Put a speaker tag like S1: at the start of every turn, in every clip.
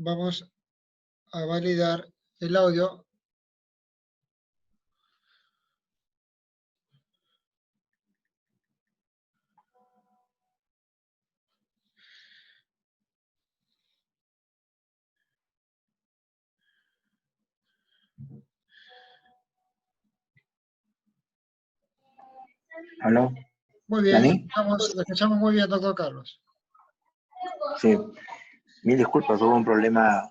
S1: vamos a validar el audio.
S2: ¿Aló?
S1: Muy bien,
S2: ¿Dani?
S1: lo escuchamos muy bien, doctor Carlos.
S2: Sí. Mil disculpas, hubo un problema.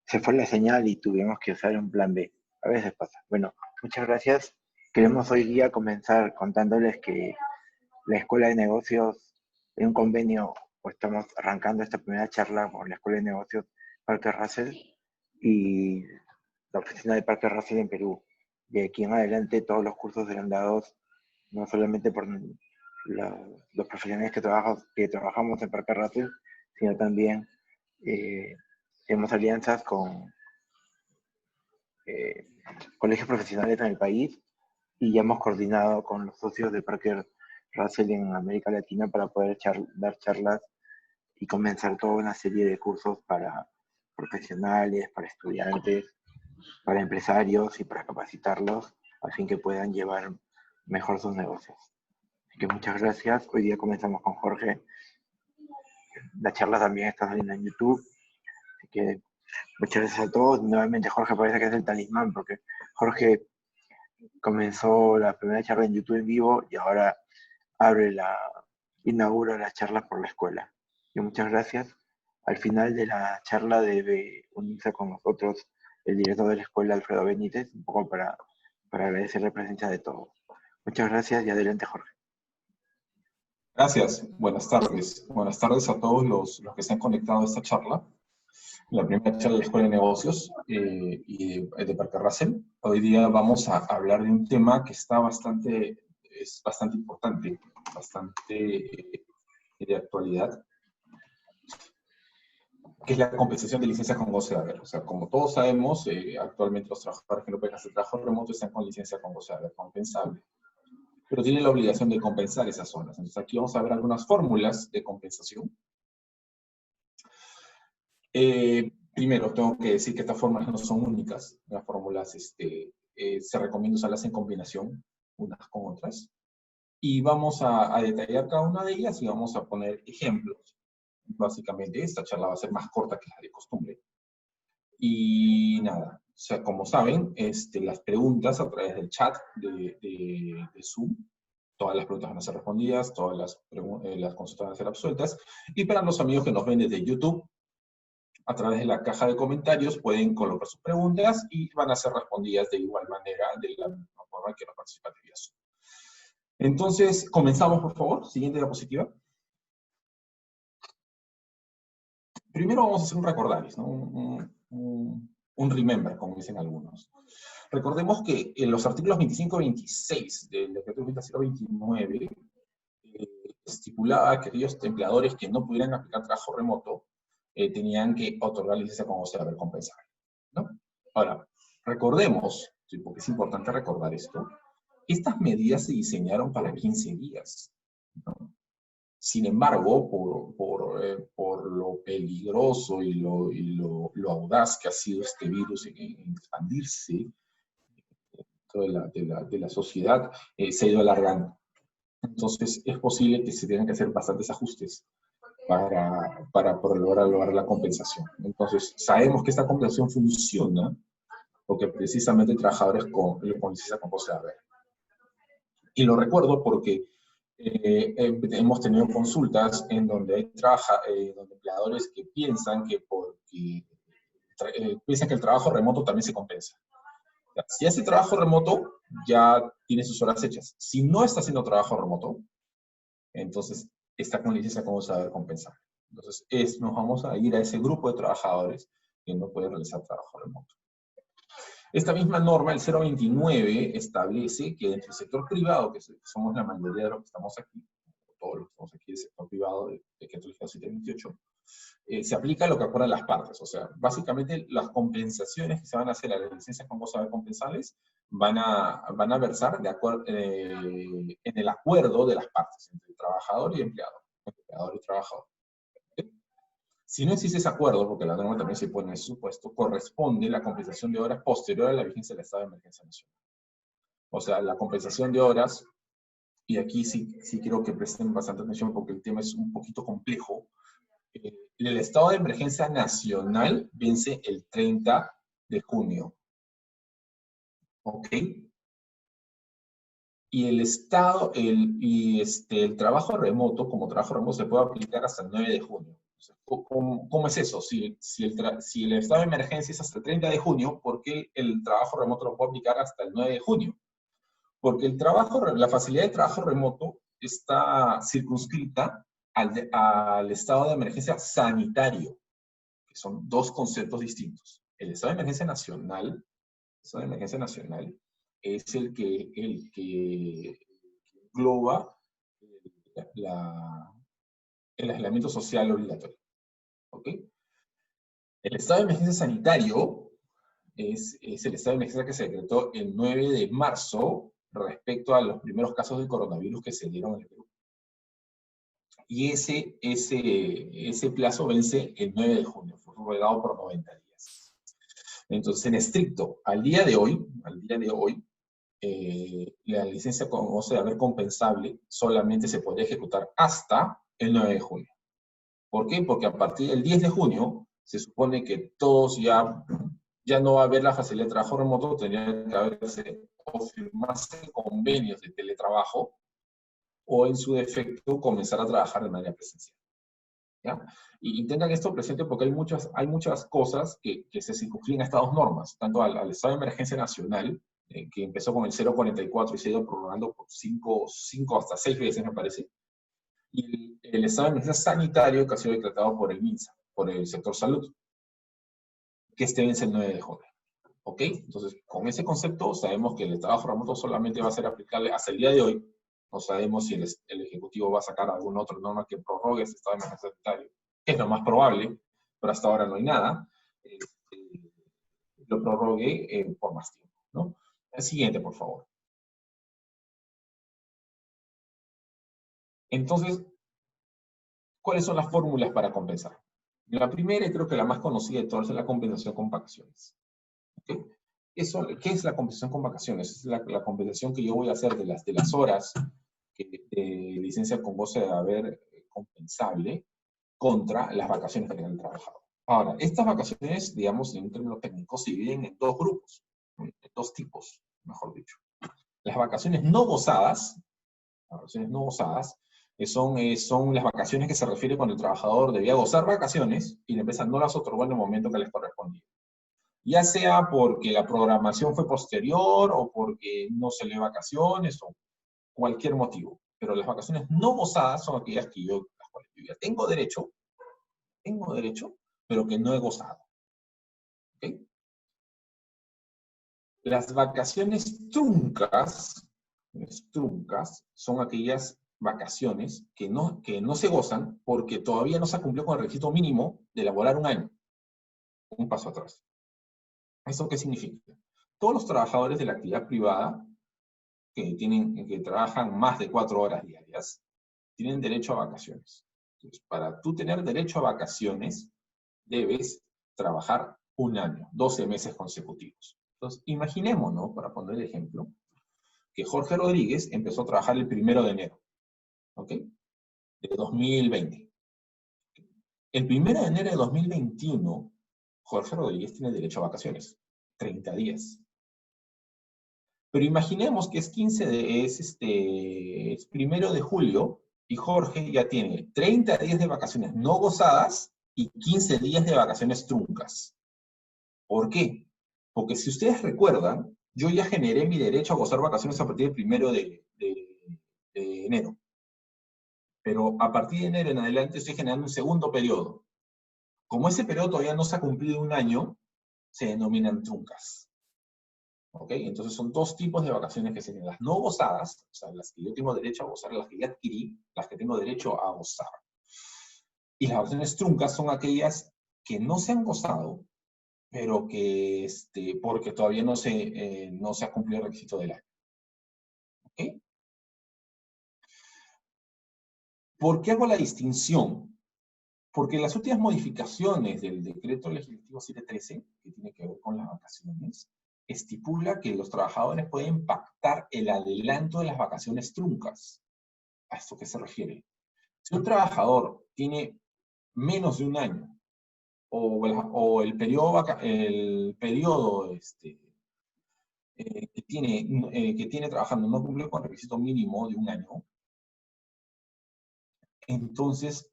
S2: Se fue la señal y tuvimos que usar un plan B. A veces pasa. Bueno, muchas gracias. Queremos hoy día comenzar contándoles que la Escuela de Negocios, en un convenio, pues estamos arrancando esta primera charla con la Escuela de Negocios Parker Russell y la oficina de Parker Russell en Perú. De aquí en adelante todos los cursos serán dados no solamente por los profesionales que trabajamos en Parker Russell, sino también tenemos alianzas con colegios profesionales en el país y ya hemos coordinado con los socios de Parker Russell en América Latina para poder dar charlas y comenzar toda una serie de cursos para profesionales, para estudiantes, para empresarios y para capacitarlos a fin que puedan llevar mejor sus negocios. Así que muchas gracias. Hoy día comenzamos con Jorge. La charla también está saliendo en YouTube. Así que muchas gracias a todos. Nuevamente Jorge parece que es el talismán porque Jorge comenzó la primera charla en YouTube en vivo y ahora inaugura las charlas por la escuela. Y muchas gracias. Al final de la charla debe unirse con nosotros el director de la escuela, Alfredo Benítez, un poco para agradecer la presencia de todos. Muchas gracias y adelante, Jorge.
S3: Gracias. Buenas tardes. Buenas tardes a todos los que se han conectado a esta charla. La primera charla de la Escuela de Negocios y de Parker Russell. Hoy día vamos a hablar de un tema que es bastante importante, bastante de actualidad, que es la compensación de licencias con goce de haber. O sea, como todos sabemos, actualmente los trabajadores que no pueden hacer trabajo remoto están con licencia con goce de haber compensable, pero tienen la obligación de compensar esas zonas. Entonces aquí vamos a ver algunas fórmulas de compensación. Primero, tengo que decir que estas fórmulas no son únicas. Las fórmulas se recomienda usarlas en combinación, unas con otras. Y vamos a detallar cada una de ellas y vamos a poner ejemplos. Básicamente, esta charla va a ser más corta que la de costumbre. Y nada, o sea, como saben, las preguntas a través del chat de Zoom, todas las preguntas van a ser respondidas, todas las consultas van a ser absueltas. Y para los amigos que nos ven desde YouTube, a través de la caja de comentarios pueden colocar sus preguntas y van a ser respondidas de igual manera, de la misma forma que los participantes vía Zoom. Entonces, comenzamos, por favor. Siguiente diapositiva. Primero vamos a hacer un recordaris, ¿no? Un remember, como dicen algunos. Recordemos que en los artículos 25 y 26 del decreto 029 estipulaba que aquellos empleadores que no pudieran aplicar trabajo remoto tenían que otorgar licencia con goce de haber compensable, ¿no? Ahora, recordemos, porque es importante recordar esto, estas medidas se diseñaron para 15 días, ¿no? Sin embargo, por lo peligroso y lo audaz que ha sido este virus en expandirse dentro de la sociedad, se ha ido alargando. Entonces, es posible que se tengan que hacer bastantes ajustes para poder lograr la compensación. Entonces, sabemos que esta compensación funciona porque precisamente trabajadores con licencia con goce de haber. Y lo recuerdo porque hemos tenido consultas en donde hay donde empleadores que piensan que piensan que el trabajo remoto también se compensa. O sea, si hace trabajo remoto, ya tiene sus horas hechas. Si no está haciendo trabajo remoto, entonces está con licencia con goce de haber compensable. Entonces, nos vamos a ir a ese grupo de trabajadores que no pueden realizar trabajo remoto. Esta misma norma, el 029, establece que dentro del sector privado, que somos la mayoría de los que estamos aquí, todos los que estamos aquí del sector privado de decreto 728, se aplica lo que acuerdan las partes. O sea, básicamente las compensaciones que se van a hacer a las licencias con goce de haber compensables van a versar en el acuerdo de las partes, entre el trabajador y el empleado, entre empleador y trabajador. Si no existe ese acuerdo, porque la norma también se pone en ese supuesto, corresponde la compensación de horas posterior a la vigencia del estado de emergencia nacional. O sea, la compensación de horas, y aquí sí quiero que presten bastante atención porque el tema es un poquito complejo. El estado de emergencia nacional vence el 30 de junio. ¿Ok? Y el trabajo remoto, como trabajo remoto, se puede aplicar hasta el 9 de junio. O sea, ¿cómo es eso? Si el estado de emergencia es hasta el 30 de junio, ¿por qué el trabajo remoto lo puedo aplicar hasta el 9 de junio? Porque la facilidad de trabajo remoto está circunscrita al estado de emergencia sanitario, que son dos conceptos distintos. El estado de emergencia nacional es el que engloba el aislamiento social obligatorio. ¿Ok? El estado de emergencia sanitario es el estado de emergencia que se decretó el 9 de marzo respecto a los primeros casos de coronavirus que se dieron en el Perú. Y ese plazo vence el 9 de junio, fue prorrogado por 90 días. Entonces, en estricto, al día de hoy, la licencia con goce de haber compensable solamente se podría ejecutar hasta el 9 de junio. ¿Por qué? Porque a partir del 10 de junio se supone que todos ya no va a haber la facilidad de trabajo remoto, tendría que haberse o firmarse convenios de teletrabajo o en su defecto comenzar a trabajar de manera presencial. ¿Ya? Y tengan esto presente porque hay muchas cosas que se circunscriben a estas dos normas, tanto al estado de emergencia nacional, que empezó con el 044 y se ha ido prorrogando por 5 hasta 6 veces, me parece, y el estado de emergencia sanitario que ha sido decretado por el MINSA, por el sector salud, que vence el 9 de junio. ¿Ok? Entonces, con ese concepto sabemos que el trabajo remoto solamente va a ser aplicable hasta el día de hoy. No sabemos si el Ejecutivo va a sacar alguna otra norma que prorrogue ese estado de emergencia sanitario, que es lo más probable, pero hasta ahora no hay nada. Lo prorrogue por más tiempo, ¿no? El siguiente, por favor. Entonces, ¿cuáles son las fórmulas para compensar? La primera, y creo que la más conocida de todas, es la compensación con vacaciones. ¿Okay? ¿Qué es la compensación con vacaciones? Es la compensación que yo voy a hacer de las horas de licencia con goce de haber compensable contra las vacaciones que tengan trabajado. Ahora, estas vacaciones, digamos, en términos técnicos, se dividen en dos grupos, en dos tipos, mejor dicho. Las vacaciones no gozadas son las vacaciones que se refiere cuando el trabajador debía gozar vacaciones y la empresa no las otorgó en el momento que les correspondía. Ya sea porque la programación fue posterior o porque no se le dio vacaciones o cualquier motivo. Pero las vacaciones no gozadas son aquellas que las cuales yo ya tengo derecho, pero que no he gozado. ¿Okay? Las vacaciones truncas son aquellas vacaciones que no se gozan porque todavía no se ha cumplido con el requisito mínimo de laborar un año. Un paso atrás. ¿Eso qué significa? Todos los trabajadores de la actividad privada que trabajan más de 4 horas diarias tienen derecho a vacaciones. Entonces, para tú tener derecho a vacaciones, debes trabajar un año, 12 meses consecutivos. Entonces, imaginémonos, para poner el ejemplo, que Jorge Rodríguez empezó a trabajar el 1 de enero, ¿ok? De 2020. El 1 de enero de 2021, Jorge Rodríguez tiene derecho a vacaciones, 30 días. Pero imaginemos que es 1 de julio y Jorge ya tiene 30 días de vacaciones no gozadas y 15 días de vacaciones truncas. ¿Por qué? Porque si ustedes recuerdan, yo ya generé mi derecho a gozar vacaciones a partir del 1 de enero. Pero a partir de enero en adelante estoy generando un segundo periodo. Como ese periodo todavía no se ha cumplido un año, se denominan truncas. ¿Ok? Entonces son dos tipos de vacaciones que serían las no gozadas, o sea, las que yo tengo derecho a gozar, las que ya adquirí, las que tengo derecho a gozar. Y las vacaciones truncas son aquellas que no se han gozado, pero que porque todavía no se ha cumplido el requisito del año. ¿Ok? ¿Por qué hago la distinción? Porque las últimas modificaciones del decreto legislativo 713, que tiene que ver con las vacaciones, estipula que los trabajadores pueden pactar el adelanto de las vacaciones truncas. ¿A esto qué se refiere? Si un trabajador tiene menos de un año, o el periodo que tiene trabajando no cumple con el requisito mínimo de un año, entonces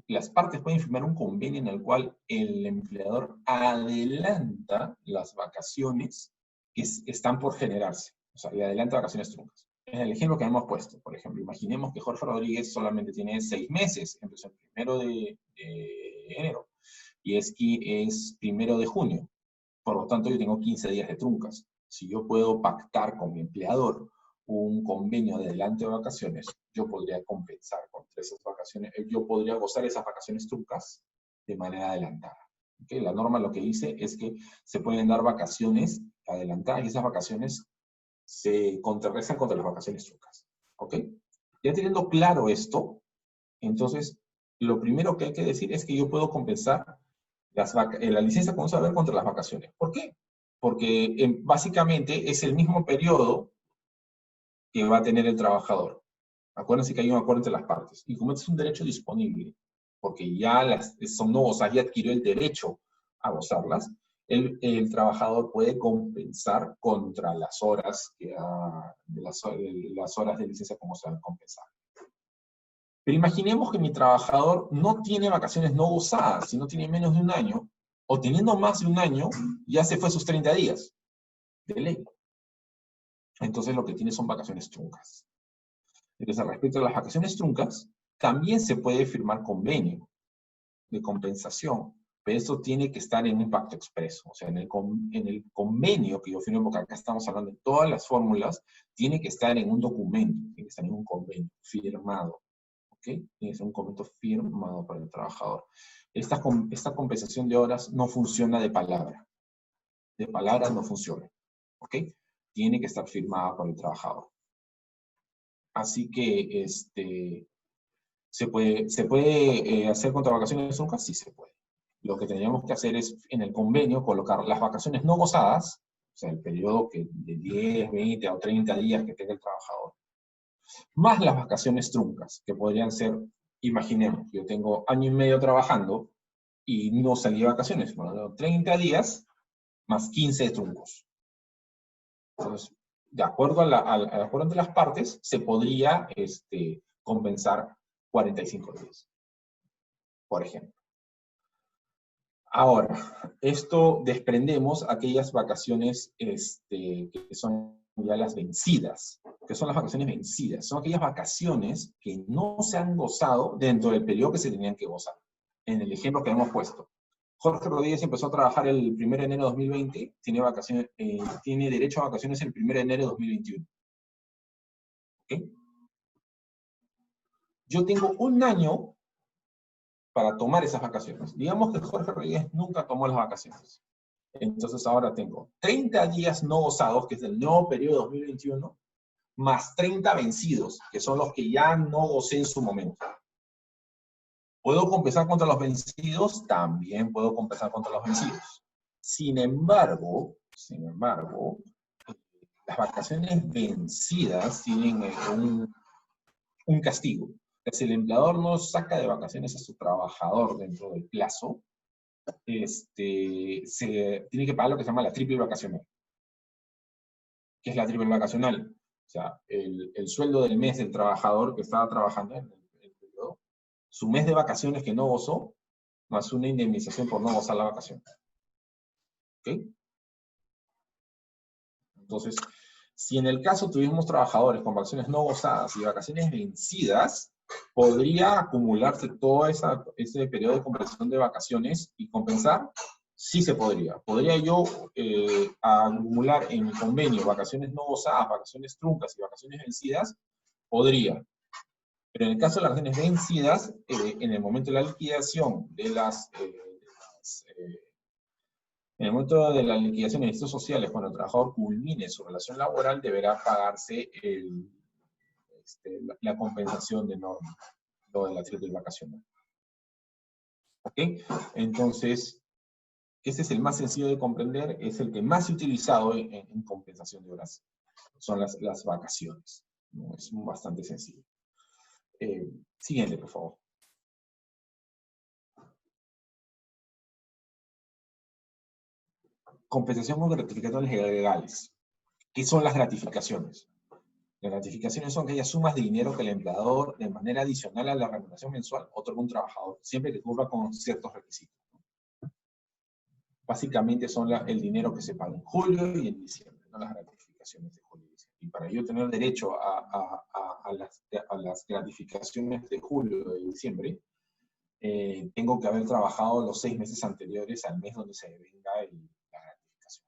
S3: las partes pueden firmar un convenio en el cual el empleador adelanta las vacaciones que están por generarse. O sea, le adelanta vacaciones truncas. En el ejemplo que hemos puesto, por ejemplo, imaginemos que Jorge Rodríguez solamente tiene 6 meses, empezó el 1 de enero, y es 1 de junio. Por lo tanto, yo tengo 15 días de truncas. Si yo puedo pactar con mi empleador un convenio de adelanto de vacaciones, yo podría compensar contra esas vacaciones, yo podría gozar esas vacaciones truncas de manera adelantada. ¿Okay? La norma lo que dice es que se pueden dar vacaciones adelantadas y esas vacaciones se contrarrestan contra las vacaciones truncas. ¿Ok? Ya teniendo claro esto, entonces, lo primero que hay que decir es que yo puedo compensar la licencia con saber contra las vacaciones. ¿Por qué? Porque básicamente es el mismo periodo que va a tener el trabajador. Acuérdense que hay un acuerdo entre las partes. Y como este es un derecho disponible, porque ya son nuevos, ya adquirió el derecho a gozarlas, el trabajador puede compensar contra las horas las horas de licencia como se van a compensar. Pero imaginemos que mi trabajador no tiene vacaciones no gozadas, sino tiene menos de un año, o teniendo más de un año, ya se fue sus 30 días de ley. Entonces lo que tiene son vacaciones truncas. Entonces, respecto a las vacaciones truncas, también se puede firmar convenio de compensación, pero esto tiene que estar en un pacto expreso. O sea, en el convenio que yo firmo, porque acá estamos hablando de todas las fórmulas, tiene que estar en un documento, tiene que estar en un convenio firmado. ¿Ok? Tiene que ser un documento firmado por el trabajador. Esta compensación de horas no funciona de palabra. De palabra no funciona. ¿Ok? Tiene que estar firmada por el trabajador. Así que, ¿se puede hacer contra vacaciones truncas? Sí se puede. Lo que tendríamos que hacer es, en el convenio, colocar las vacaciones no gozadas, o sea, el periodo de 10, 20 o 30 días que tenga el trabajador, más las vacaciones truncas, que podrían ser, imaginemos, yo tengo año y medio trabajando y no salí de vacaciones, bueno, 30 días más 15 de truncos. Entonces, de acuerdo al acuerdo entre las partes, se podría compensar 45 días, por ejemplo. Ahora, esto desprendemos aquellas vacaciones que son ya las vencidas, que son las vacaciones vencidas. Son aquellas vacaciones que no se han gozado dentro del periodo que se tenían que gozar. En el ejemplo que hemos puesto. Jorge Rodríguez empezó a trabajar el 1 de enero de 2020, tiene derecho a vacaciones el 1 de enero de 2021. ¿Okay? Yo tengo un año para tomar esas vacaciones. Digamos que Jorge Rodríguez nunca tomó las vacaciones. Entonces ahora tengo 30 días no gozados, que es el nuevo periodo 2021, más 30 vencidos, que son los que ya no gocé en su momento. ¿Puedo compensar contra los vencidos? También puedo compensar contra los vencidos. Sin embargo, las vacaciones vencidas tienen un castigo. Si el empleador no saca de vacaciones a su trabajador dentro del plazo, se tiene que pagar lo que se llama la triple vacacional. ¿Qué es la triple vacacional? O sea, el sueldo del mes del trabajador que estaba trabajando en el periodo, su mes de vacaciones que no gozó, más una indemnización por no gozar la vacación. ¿Ok? Entonces, si en el caso tuviésemos trabajadores con vacaciones no gozadas y vacaciones vencidas, ¿podría acumularse todo ese periodo de compensación de vacaciones y compensar? Sí se podría. ¿Podría yo acumular en mi convenio vacaciones no gozadas, vacaciones truncas y vacaciones vencidas? Podría. Pero en el caso de las vacaciones vencidas, en el momento de la liquidación en el momento de la liquidación de derechos sociales, cuando el trabajador culmine su relación laboral, deberá pagarse la compensación de norma, lo de la triple vacacional. ¿Ok? Entonces, este es el más sencillo de comprender, es el que más he utilizado en compensación de horas. Son las vacaciones, ¿no? Es bastante sencillo. Siguiente, por favor. Compensación con gratificaciones legales. ¿Qué son las gratificaciones? Las gratificaciones son aquellas sumas de dinero que el empleador, de manera adicional a la remuneración mensual, otorga a un trabajador, siempre que cumpla con ciertos requisitos. Básicamente son el dinero que se paga en julio y en diciembre, no las gratificaciones de julio y diciembre. Y para yo tener derecho a las gratificaciones de julio y diciembre, tengo que haber trabajado los 6 meses anteriores al mes donde se devenga la gratificación.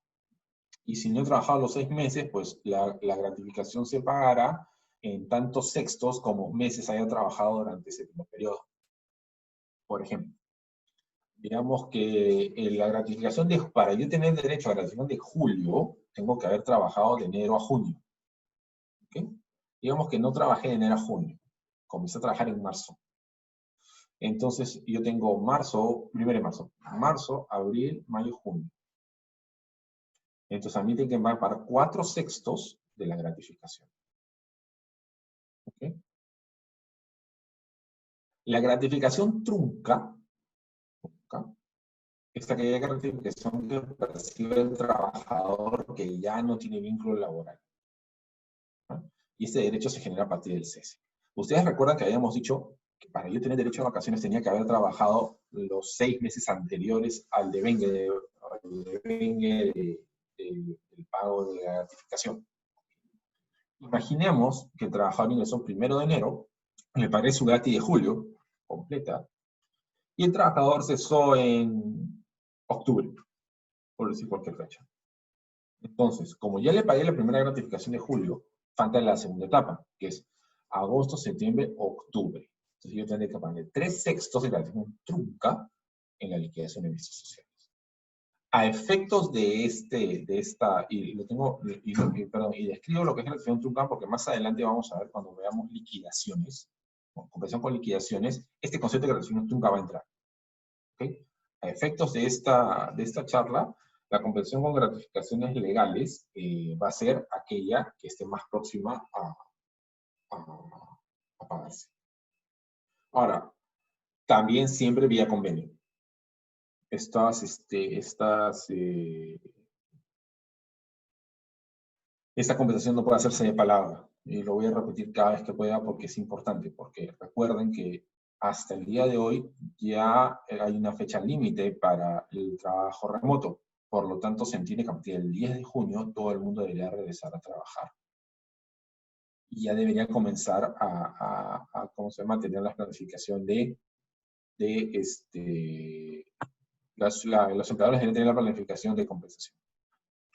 S3: Y si no he trabajado los 6 meses, pues la gratificación se pagará en tantos sextos como meses haya trabajado durante ese mismo periodo. Por ejemplo, digamos que la gratificación para yo tener derecho a la gratificación de julio, tengo que haber trabajado de enero a junio. ¿Okay? Digamos que no trabajé de enero a junio, comencé a trabajar en marzo. Entonces yo tengo primero de marzo, abril, mayo, junio. Entonces a mí tengo que pagar 4 sextos de la gratificación. ¿Okay? La gratificación trunca es aquella gratificación que percibe el trabajador que ya no tiene vínculo laboral. ¿No? Y este derecho se genera a partir del cese. Ustedes recuerdan que habíamos dicho que para yo tener derecho a vacaciones tenía que haber trabajado los 6 meses anteriores al devengue del pago de la gratificación. Imaginemos que el trabajador ingresó el 1 de enero, le pagué su gratis de julio, completa, y el trabajador cesó en octubre, por decir cualquier fecha. Entonces, como ya le pagué la primera gratificación de julio, falta la segunda etapa, que es agosto, septiembre, octubre. Entonces yo tendré que pagar 3 sextos de gratificación trunca en la liquidación de vistos sociales. A efectos y describo lo que es la gratificación trunca porque más adelante vamos a ver cuando veamos liquidaciones, compensación con liquidaciones, este concepto de gratificación trunca va a entrar. ¿Okay? A efectos de esta charla, la compensación con gratificaciones legales va a ser aquella que esté más próxima a pagarse. Ahora, también siempre vía convenio. Esta compensación no puede hacerse de palabra. Y lo voy a repetir cada vez que pueda porque es importante. Porque recuerden que hasta el día de hoy ya hay una fecha límite para el trabajo remoto. Por lo tanto, se entiende que a partir del 10 de junio todo el mundo debería regresar a trabajar. Y ya debería comenzar tener la planificación los empleadores deben tener la planificación de compensación.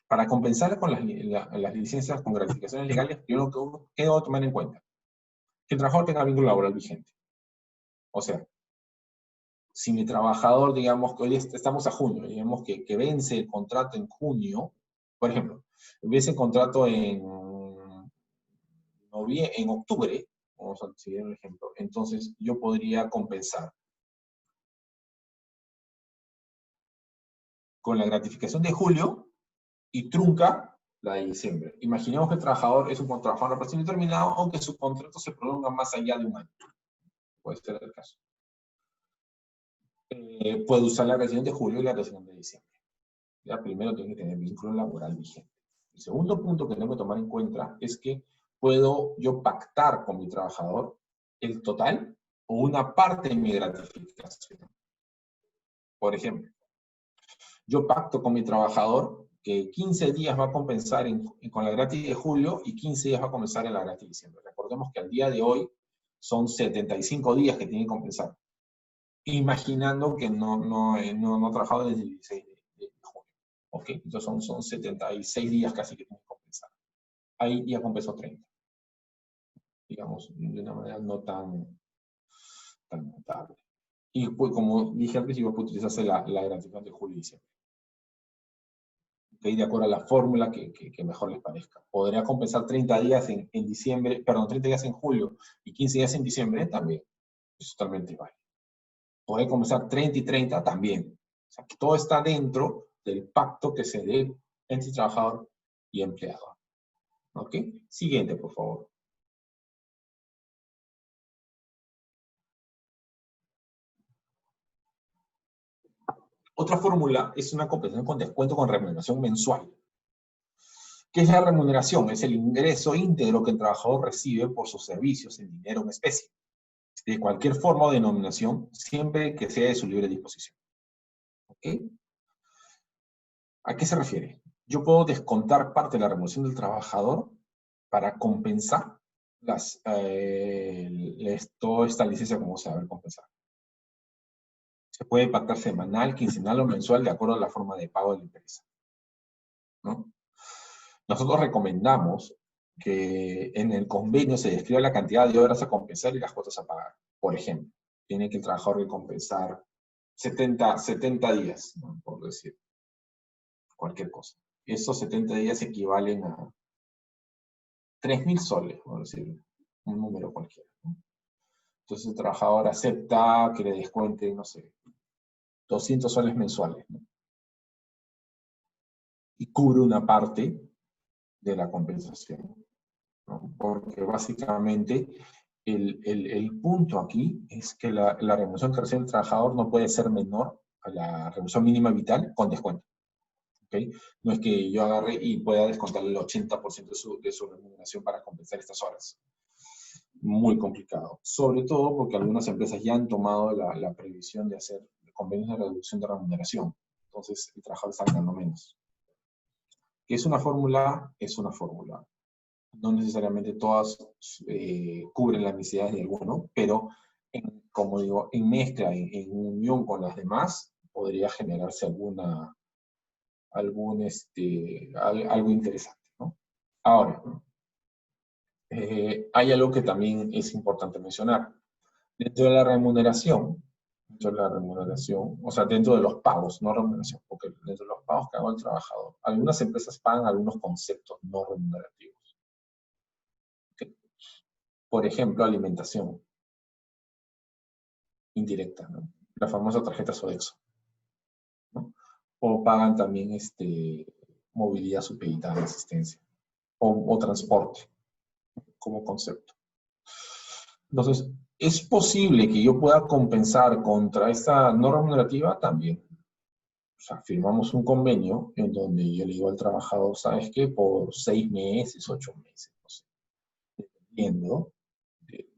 S3: Para compensar con las licencias con gratificaciones legales, yo ¿qué debo tomar en cuenta? Que el trabajador tenga vínculo laboral vigente. O sea, si mi trabajador, digamos que hoy estamos a junio, digamos que vence el contrato en junio, por ejemplo, vence el contrato en octubre, vamos a seguir un ejemplo, entonces yo podría compensar con la gratificación de julio y trunca la de diciembre. Imaginemos que el trabajador es un trabajador a plazo indeterminado, aunque su contrato se prolonga más allá de un año. Puede ser el caso. Puede usar la gratificación de julio y la gratificación de diciembre. Ya primero tiene que tener vínculo laboral vigente. El segundo punto que tengo que tomar en cuenta es que puedo yo pactar con mi trabajador el total o una parte de mi gratificación. Por ejemplo, yo pacto con mi trabajador que 15 días va a compensar con la gratis de julio y 15 días va a compensar en la gratis de diciembre. Recordemos que al día de hoy son 75 días que tiene que compensar. Imaginando que no ha trabajado desde el 16 de junio. ¿Ok? Entonces son 76 días casi que tiene que compensar. Ahí ya compensó 30. Digamos, de una manera no tan notable. Y pues, como dije al principio, puede utilizarse la gratificación de julio y diciembre. ¿Okay? De acuerdo a la fórmula que mejor les parezca. Podría compensar 30 días en diciembre, perdón, 30 días en julio y 15 días en diciembre también. Es totalmente válido. Poder compensar 30 y 30 también. O sea, que todo está dentro del pacto que se dé entre trabajador y empleador. ¿Ok? Siguiente, por favor. Otra fórmula es una compensación con descuento con remuneración mensual. ¿Qué es la remuneración? Es el ingreso íntegro que el trabajador recibe por sus servicios en dinero o en especie, de cualquier forma o denominación, siempre que sea de su libre disposición. ¿Ok? ¿A qué se refiere? Yo puedo descontar parte de la remuneración del trabajador para compensar toda esta licencia como se va a ver compensar. Se puede pactar semanal, quincenal o mensual de acuerdo a la forma de pago de la empresa, ¿no? Nosotros recomendamos que en el convenio se describa la cantidad de horas a compensar y las cuotas a pagar. Por ejemplo, tiene que el trabajador compensar 70 días, ¿no? Por decir cualquier cosa. Esos 70 días equivalen a 3.000 soles, por decir un número cualquiera, ¿no? Entonces el trabajador acepta que le descuente, no sé, 200 soles mensuales, ¿no? Y cubre una parte de la compensación, ¿no? Porque básicamente el punto aquí es que la remuneración que recibe el trabajador no puede ser menor a la remuneración mínima vital con descuento. ¿Okay? No es que yo agarre y pueda descontar el 80% de su remuneración para compensar estas horas. Muy complicado. Sobre todo porque algunas empresas ya han tomado la previsión de hacer convenios de reducción de remuneración. Entonces el trabajador está ganando menos. ¿Qué es una fórmula? Es una fórmula. No necesariamente todas cubren las necesidades de alguno, pero como digo, en mezcla, en unión con las demás, podría generarse algo interesante, ¿no? Ahora, hay algo que también es importante mencionar. Dentro de la remuneración, o sea, dentro de los pagos, no remuneración, porque dentro de los pagos que haga el trabajador, algunas empresas pagan algunos conceptos no remunerativos. ¿Okay? Por ejemplo, alimentación indirecta, ¿no? La famosa tarjeta Sodexo, ¿no? O pagan también movilidad supeditada de asistencia, o transporte, como concepto. Entonces, ¿es posible que yo pueda compensar contra esta no remunerativa? También. O sea, firmamos un convenio en donde yo le digo al trabajador, ¿sabes qué? Por 6 meses, 8 meses, no sé, dependiendo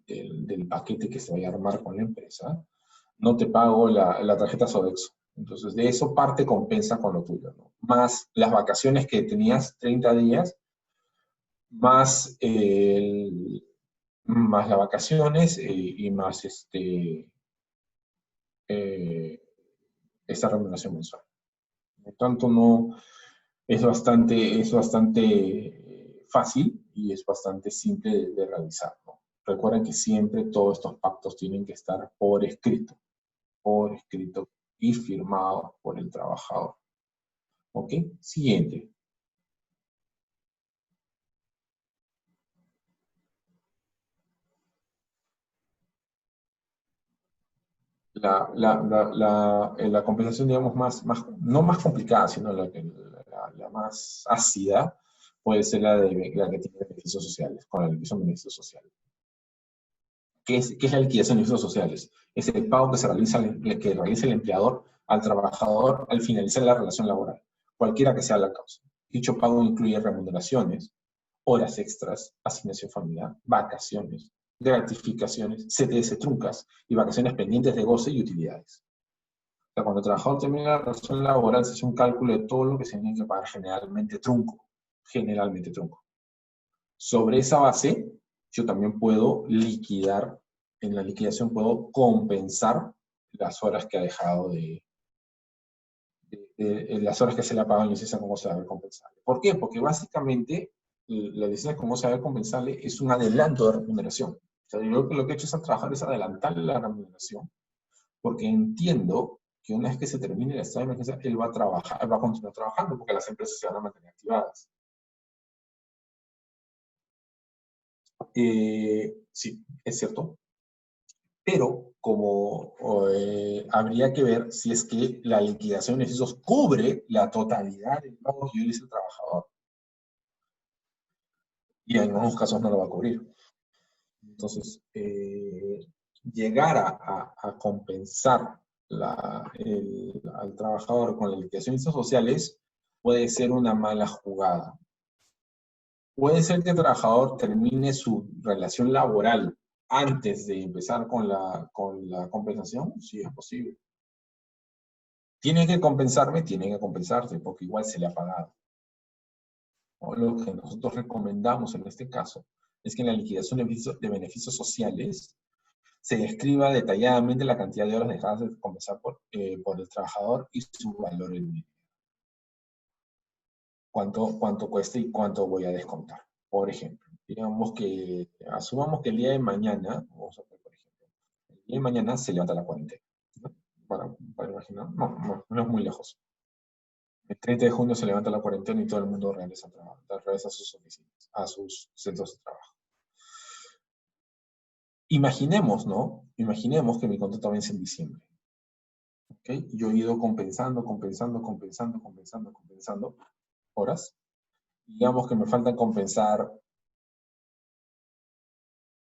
S3: del paquete que se vaya a armar con la empresa, no te pago la tarjeta Sodexo. Entonces, de eso parte compensa con lo tuyo, ¿no? Más las vacaciones que tenías 30 días, más, más las vacaciones y más esta remuneración mensual. Por tanto, no, es bastante fácil y es bastante simple de realizar, ¿no? Recuerden que siempre todos estos pactos tienen que estar por escrito y firmados por el trabajador. ¿Ok? Siguiente. La compensación, digamos, no más complicada, sino la más ácida, puede ser la que tiene beneficios sociales, con la liquidación de beneficios sociales. ¿Qué es la liquidación de beneficios sociales? Es el pago que realiza el empleador al trabajador al finalizar la relación laboral, cualquiera que sea la causa. Dicho pago incluye remuneraciones, horas extras, asignación familiar, vacaciones, gratificaciones, CTS truncas y vacaciones pendientes de goce y utilidades. O sea, cuando el trabajador termina la relación laboral, se hace un cálculo de todo lo que se tiene que pagar, generalmente trunco. Sobre esa base, yo también puedo liquidar, en la liquidación puedo compensar las horas que ha dejado las horas que se le ha pagado en licencia como se va a ver compensable. ¿Por qué? Porque básicamente la licencia como se va a ver compensable es un adelanto de remuneración. O sea, yo lo que he hecho es trabajar es adelantarle la remuneración, porque entiendo que una vez que se termine el estado de emergencia, él va a trabajar, va a continuar trabajando, porque las empresas se van a mantener activadas. Sí, es cierto. Pero como habría que ver si es que la liquidación de beneficios cubre la totalidad del pago que yo le hice al trabajador. Y en algunos casos no lo va a cubrir. Entonces, llegar a compensar al trabajador con la liquidación de beneficios sociales puede ser una mala jugada. Puede ser que el trabajador termine su relación laboral antes de empezar con la compensación, sí es posible. ¿Tiene que compensarme? Tiene que compensarse, porque igual se le ha pagado. O lo que nosotros recomendamos en este caso es que en la liquidación de beneficios sociales se describa detalladamente la cantidad de horas dejadas de compensar por el trabajador y su valor en dinero. Cuánto cuesta y cuánto voy a descontar. Por ejemplo, asumamos que el día de mañana, vamos a ver, por ejemplo, el día de mañana se levanta la cuarentena, ¿no? Para imaginar, no es muy lejos. El 30 de junio se levanta la cuarentena y todo el mundo regresa a trabajar, regresa a sus oficinas, a sus centros de trabajo. Imaginemos, ¿no? Imaginemos que mi contrato vence en diciembre. ¿Okay? Yo he ido compensando horas. Digamos que me faltan compensar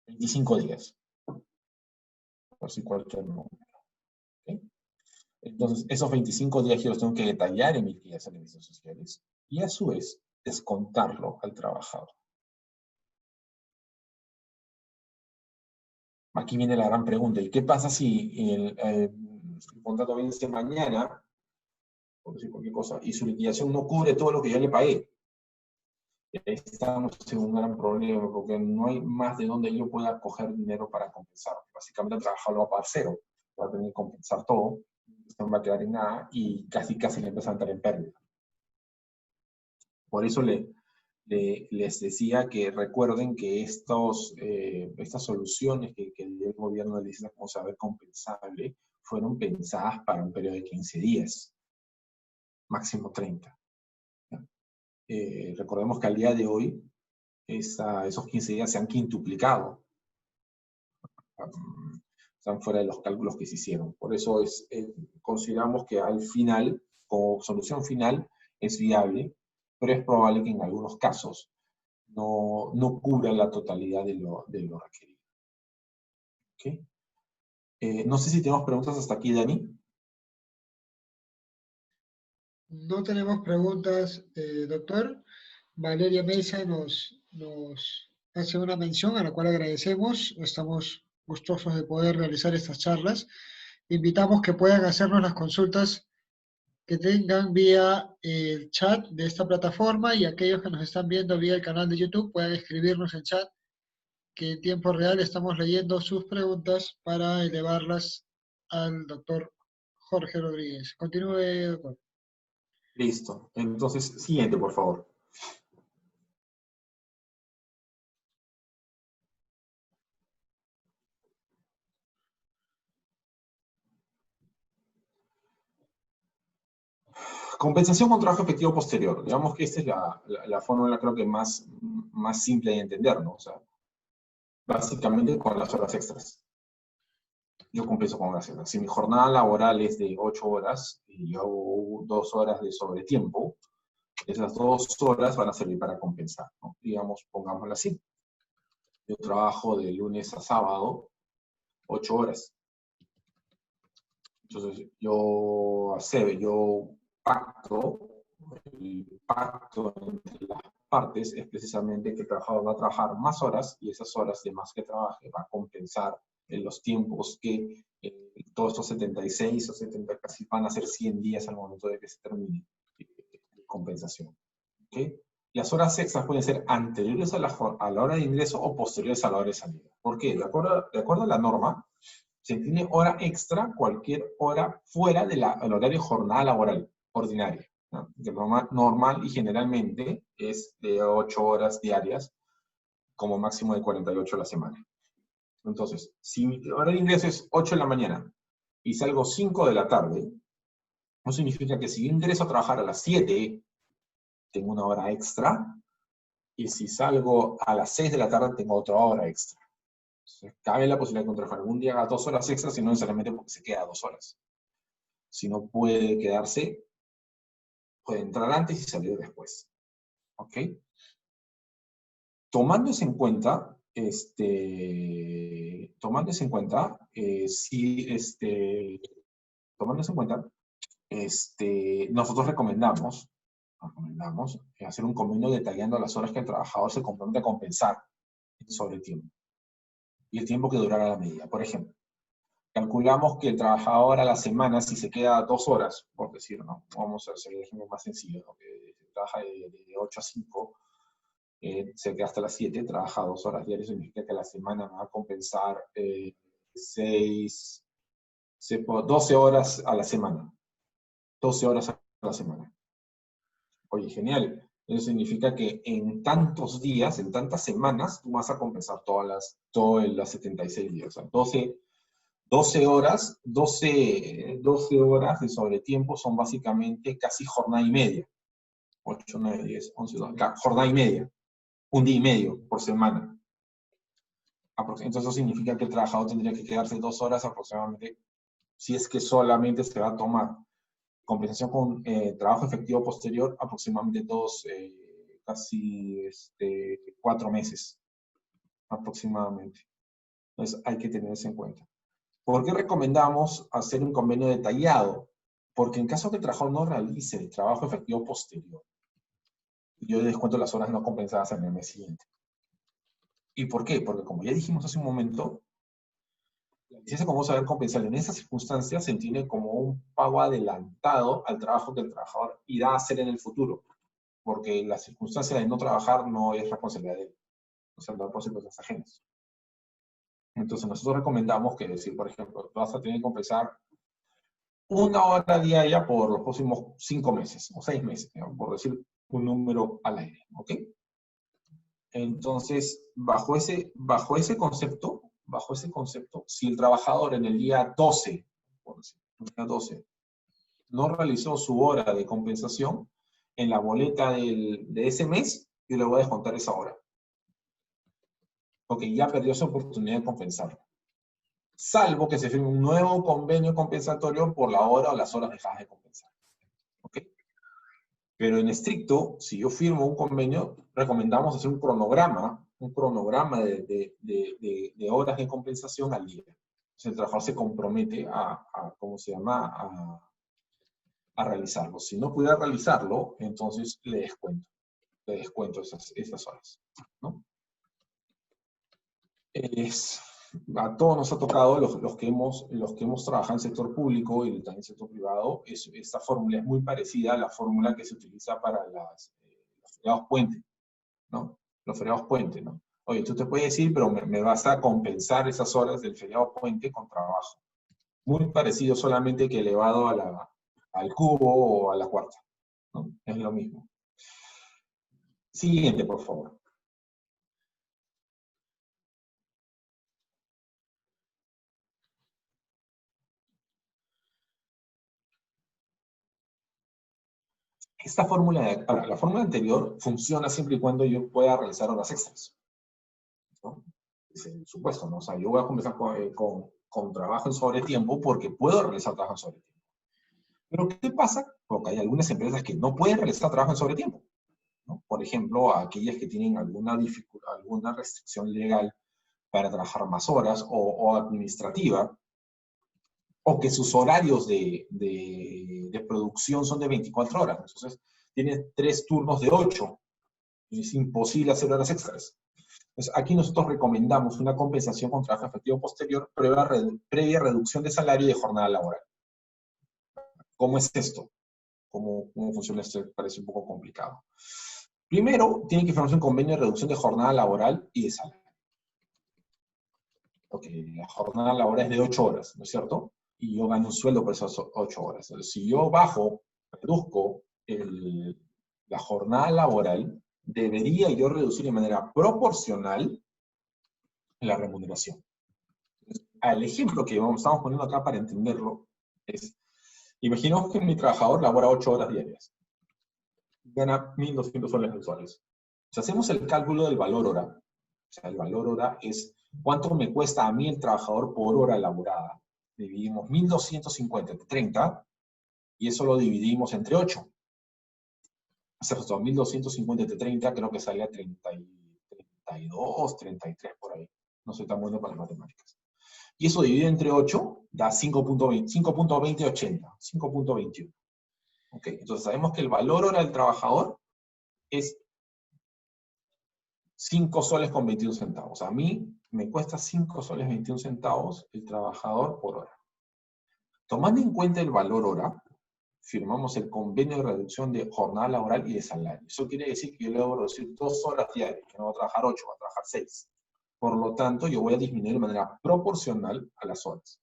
S3: 25 días. Por si cualquier número. ¿Okay? Entonces, esos 25 días yo los tengo que detallar en mis guías de beneficios sociales y a su vez descontarlo al trabajador. Aquí viene la gran pregunta. ¿Y qué pasa si el contrato vence mañana, por decir cualquier cosa, y su liquidación no cubre todo lo que yo le pagué? Y ahí estamos en un gran problema, porque no hay más de donde yo pueda coger dinero para compensar. Básicamente el trabajador lo va a pagar cero, va a tener que compensar todo, no va a quedar en nada, y casi le empieza a entrar en pérdida. Por eso les decía que recuerden que estas soluciones que el gobierno le dice como saber compensable fueron pensadas para un periodo de 15 días, máximo 30. Recordemos que al día de hoy esos 15 días se han quintuplicado. Están fuera de los cálculos que se hicieron. Por eso consideramos que al final, como solución final, es viable, pero es probable que en algunos casos no cubra la totalidad de lo requerido. ¿Okay? No sé si tenemos preguntas hasta aquí, Dani.
S1: No tenemos preguntas, doctor. Valeria Mesa nos hace una mención a la cual agradecemos. Estamos gustosos de poder realizar estas charlas. Invitamos que puedan hacernos las consultas que tengan vía el chat de esta plataforma y aquellos que nos están viendo vía el canal de YouTube puedan escribirnos en chat, que en tiempo real estamos leyendo sus preguntas para elevarlas al doctor Jorge Rodríguez. Continúe, doctor.
S3: Listo. Entonces, siguiente, por favor. Compensación con trabajo efectivo posterior. Digamos que esta es la fórmula, creo que más simple de entender, ¿no? O sea, básicamente con las horas extras. Yo compenso con horas extras. Si mi jornada laboral es de 8 horas y yo hago 2 horas de sobretiempo, esas 2 horas van a servir para compensar, ¿no? Digamos, pongámoslo así. Yo trabajo de lunes a sábado 8 horas. Entonces, yo pacto, el pacto entre las partes es precisamente que el trabajador va a trabajar más horas y esas horas de más que trabaje va a compensar en los tiempos que todos estos 76 o 70 casi van a ser 100 días al momento de que se termine la compensación. ¿Okay? Las horas extras pueden ser anteriores a la hora de ingreso o posteriores a la hora de salida. ¿Por qué? De acuerdo a la norma, se tiene hora extra cualquier hora fuera del horario de jornada laboral ordinaria, ¿no? Que normal y generalmente es de 8 horas diarias, como máximo de 48 a la semana. Entonces, si mi hora de ingreso es 8 de la mañana y salgo 5 de la tarde, no significa que si yo ingreso a trabajar a las 7, tengo una hora extra, y si salgo a las 6 de la tarde, tengo otra hora extra. Entonces, cabe la posibilidad de que un trabajador algún día haga 2 horas extras y no necesariamente porque se queda 2 horas. Si no puede quedarse, puede entrar antes y salir después. ¿Ok? Tomando eso en cuenta, nosotros recomendamos hacer un convenio detallando las horas que el trabajador se compromete a compensar sobre el tiempo y el tiempo que durará la medida. Por ejemplo, calculamos que el trabajador a la semana, si se queda 2 horas, por decir, ¿no? Vamos a hacer el ejemplo más sencillo, ¿no? Que trabaja de 8 a 5, se queda hasta las 7, trabaja 2 horas diarias, significa que a la semana va a compensar 12 horas a la semana. 12 horas a la semana. Oye, genial. Eso significa que en tantos días, en tantas semanas, tú vas a compensar todas las 76 días. O sea, 12 horas de sobretiempo son básicamente casi jornada y media. 8, 9, 10, 11, 12, jornada y media. Un día y medio por semana. Entonces eso significa que el trabajador tendría que quedarse 2 horas aproximadamente, si es que solamente se va a tomar compensación con trabajo efectivo posterior, aproximadamente casi 4 meses, aproximadamente. Entonces hay que tener eso en cuenta. ¿Por qué recomendamos hacer un convenio detallado? Porque en caso que el trabajador no realice el trabajo efectivo posterior, yo le descuento las horas no compensadas en el mes siguiente. ¿Y por qué? Porque como ya dijimos hace un momento, la licencia como saber compensar en esas circunstancias se entiende como un pago adelantado al trabajo que el trabajador irá a hacer en el futuro, porque la circunstancia de no trabajar no es responsabilidad de él, o sea, no por circunstancias ajenas. Entonces nosotros recomendamos que decir, por ejemplo, tú vas a tener que compensar 1 hora diaria por los próximos 5 meses, o 6 meses, digamos, por decir un número al aire, ¿ok? Entonces, bajo ese concepto, si el trabajador en el día 12, por decir, no realizó su hora de compensación, en la boleta de ese mes, yo le voy a descontar esa hora. Ok, ya perdió su oportunidad de compensarlo. Salvo que se firme un nuevo convenio compensatorio por la hora o las horas dejadas de compensar. ¿Ok? Pero en estricto, si yo firmo un convenio, recomendamos hacer un cronograma de horas de compensación al día. Entonces el trabajador se compromete a realizarlo. Si no pudiera realizarlo, entonces le descuento esas horas, ¿no? A todos nos ha tocado, los que hemos trabajado en el sector público y también en el sector privado, esta fórmula es muy parecida a la fórmula que se utiliza para los feriados puente, ¿no? Los feriados puente, ¿no? Oye, tú te puedes decir, pero me vas a compensar esas horas del feriado puente con trabajo. Muy parecido, solamente que elevado al cubo o a la cuarta, ¿no? Es lo mismo. Siguiente, por favor. La fórmula anterior funciona siempre y cuando yo pueda realizar horas extras, ¿no? Es el supuesto, ¿no? O sea, yo voy a comenzar con trabajo en sobretiempo porque puedo realizar trabajo en sobretiempo. Pero ¿qué pasa? Porque hay algunas empresas que no pueden realizar trabajo en sobretiempo, ¿no? Por ejemplo, aquellas que tienen alguna dificultad, alguna restricción legal para trabajar más horas o administrativa, o que sus horarios de producción son de 24 horas. Entonces, tiene 3 turnos de 8. Y es imposible hacer horas extras. Entonces, aquí nosotros recomendamos una compensación con trabajo efectivo posterior previa reducción de salario y de jornada laboral. ¿Cómo es esto? ¿Cómo funciona esto? Parece un poco complicado. Primero, tiene que firmarse un convenio de reducción de jornada laboral y de salario. Porque la jornada laboral es de 8 horas, ¿no es cierto? Y yo gano un sueldo por esas 8 horas. Entonces, si yo reduzco la jornada laboral, debería yo reducir de manera proporcional la remuneración. El ejemplo que estamos poniendo acá para entenderlo es, imaginemos que mi trabajador labora 8 horas diarias. Gana 1.200 soles mensuales. Si hacemos el cálculo del valor hora, O sea, el valor hora es cuánto me cuesta a mí el trabajador por hora laborada. Dividimos 1.250 entre 30 y eso lo dividimos entre 8. Hacer esto, 1.250 entre 30 creo que sale a 32, 33 por ahí. No soy tan bueno para las matemáticas. Y eso dividido entre 8 da 5.2080, 5.21. Ok, entonces sabemos que el valor hora del trabajador es 5 soles con 21 centavos. A mí me cuesta 5 soles 21 centavos el trabajador por hora. Tomando en cuenta el valor hora, firmamos el convenio de reducción de jornada laboral y de salario. Eso quiere decir que yo le debo reducir 2 horas diarias, que no voy a trabajar 8, voy a trabajar 6. Por lo tanto, yo voy a disminuir de manera proporcional a las horas.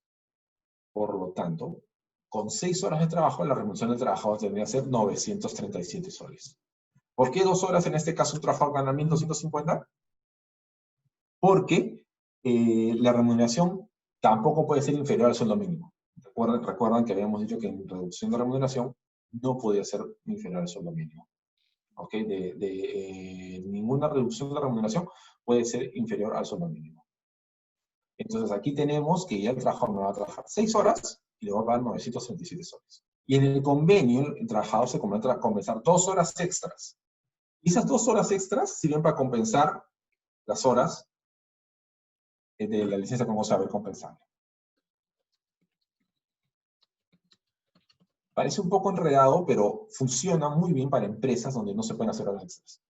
S3: Por lo tanto, con 6 horas de trabajo, la remuneración del trabajador tendría que ser 937 soles. ¿Por qué 2 horas en este caso un trabajador gana 1.250? Porque la remuneración tampoco puede ser inferior al sueldo mínimo. Recuerdan que habíamos dicho que en reducción de remuneración no podía ser inferior al sueldo mínimo. ¿Ok? Ninguna reducción de remuneración puede ser inferior al sueldo mínimo. Entonces aquí tenemos que ya el trabajador me va a trabajar 6 horas y le va a pagar 937 soles. Y en el convenio, el trabajador se compromete a compensar 2 horas extras. Y esas 2 horas extras sirven para compensar las horas de la licencia con gozo de haber compensable. Parece un poco enredado, pero funciona muy bien para empresas donde no se pueden hacer horas extras.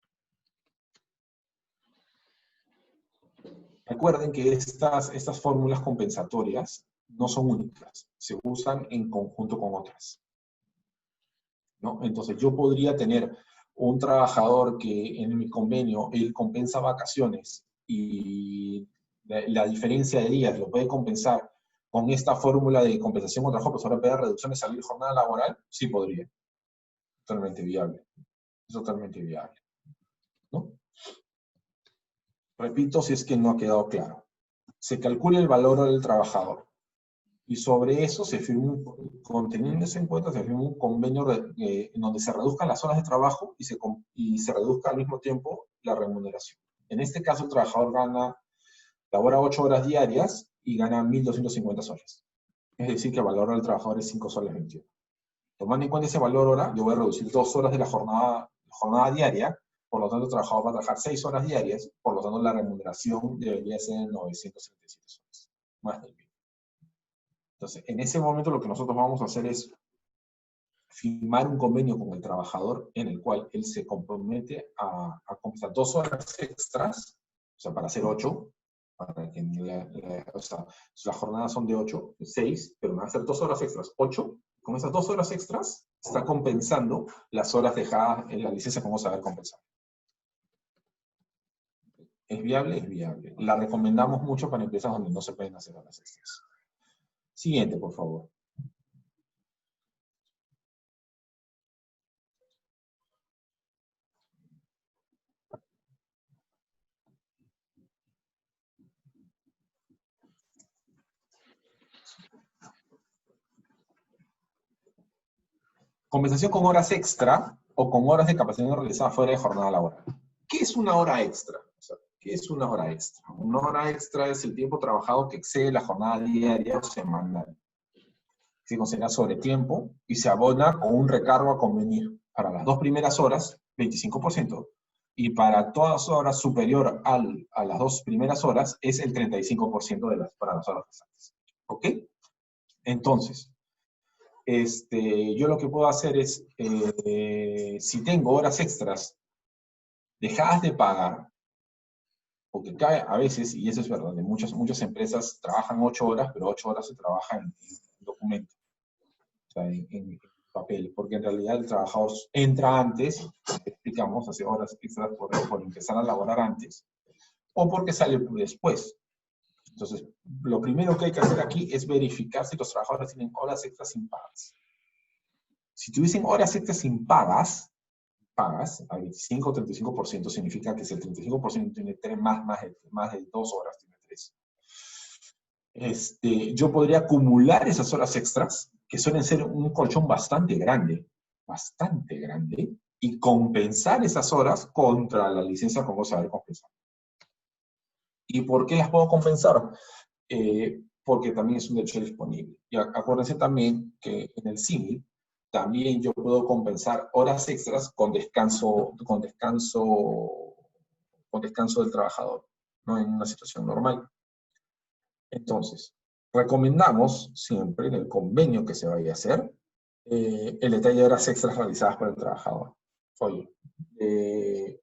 S3: Recuerden que estas fórmulas compensatorias no son únicas, se usan en conjunto con otras, ¿no? Entonces yo podría tener un trabajador que en mi convenio él compensa vacaciones y la diferencia de días lo puede compensar con esta fórmula de compensación con trabajo, pues ahora puede reducción de salario y jornada laboral, sí podría. Totalmente viable. Es totalmente viable, ¿no? Repito si es que no ha quedado claro. Se calcula el valor del trabajador y sobre eso se firma, conteniendo eso en cuenta, se firma un convenio en donde se reduzcan las horas de trabajo y se reduzca al mismo tiempo la remuneración. En este caso el trabajador labora 8 horas diarias y gana 1.250 soles. Es decir, que el valor del trabajador es 5 soles 21. Tomando en cuenta ese valor hora, yo voy a reducir 2 horas de la jornada diaria. Por lo tanto, el trabajador va a trabajar 6 horas diarias, por lo tanto, la remuneración debería ser de 937 soles, más del mínimo. Entonces, en ese momento lo que nosotros vamos a hacer es firmar un convenio con el trabajador en el cual él se compromete a compensar 2 horas extras, o sea, para hacer 8, para que o sea, las jornadas son de 8, 6, pero van a ser 2 horas extras, 8. Con esas 2 horas extras, está compensando las horas dejadas en la licencia con gozo de haber compensado. ¿Es viable? Es viable. La recomendamos mucho para empresas donde no se pueden hacer horas extras. Siguiente, por favor. Compensación con horas extra o con horas de capacitación realizada fuera de jornada laboral. ¿Qué es una hora extra? O sea, ¿qué es una hora extra? Una hora extra es el tiempo trabajado que excede la jornada diaria o semanal. Se considera sobretiempo y se abona con un recargo a convenir. Para las 2 primeras horas, 25%, y para todas horas superior a las 2 primeras horas es el 35% para las horas restantes. ¿Ok? Entonces, yo lo que puedo hacer es, si tengo horas extras dejadas de pagar, porque cae a veces, y eso es verdad, muchas empresas trabajan 8 horas, pero 8 horas se trabaja en documento, o sea, en papel, porque en realidad el trabajador entra antes, explicamos, hace horas extras por empezar a laborar antes, o porque sale después. Entonces, lo primero que hay que hacer aquí es verificar si los trabajadores tienen horas extras impagas. Si tuviesen horas extras impagas, al 25 o 35%, significa que si el 35% tiene más de 2 horas, tiene 3. Yo podría acumular esas horas extras, que suelen ser un colchón bastante grande, y compensar esas horas contra la licencia con gozo de haber compensado. ¿Y por qué las puedo compensar? Porque también es un derecho disponible. Y acuérdense también que en el símil también yo puedo compensar horas extras con descanso del trabajador, ¿no? En una situación normal. Entonces, recomendamos siempre en el convenio que se vaya a hacer el detalle de horas extras realizadas por el trabajador. Oye, en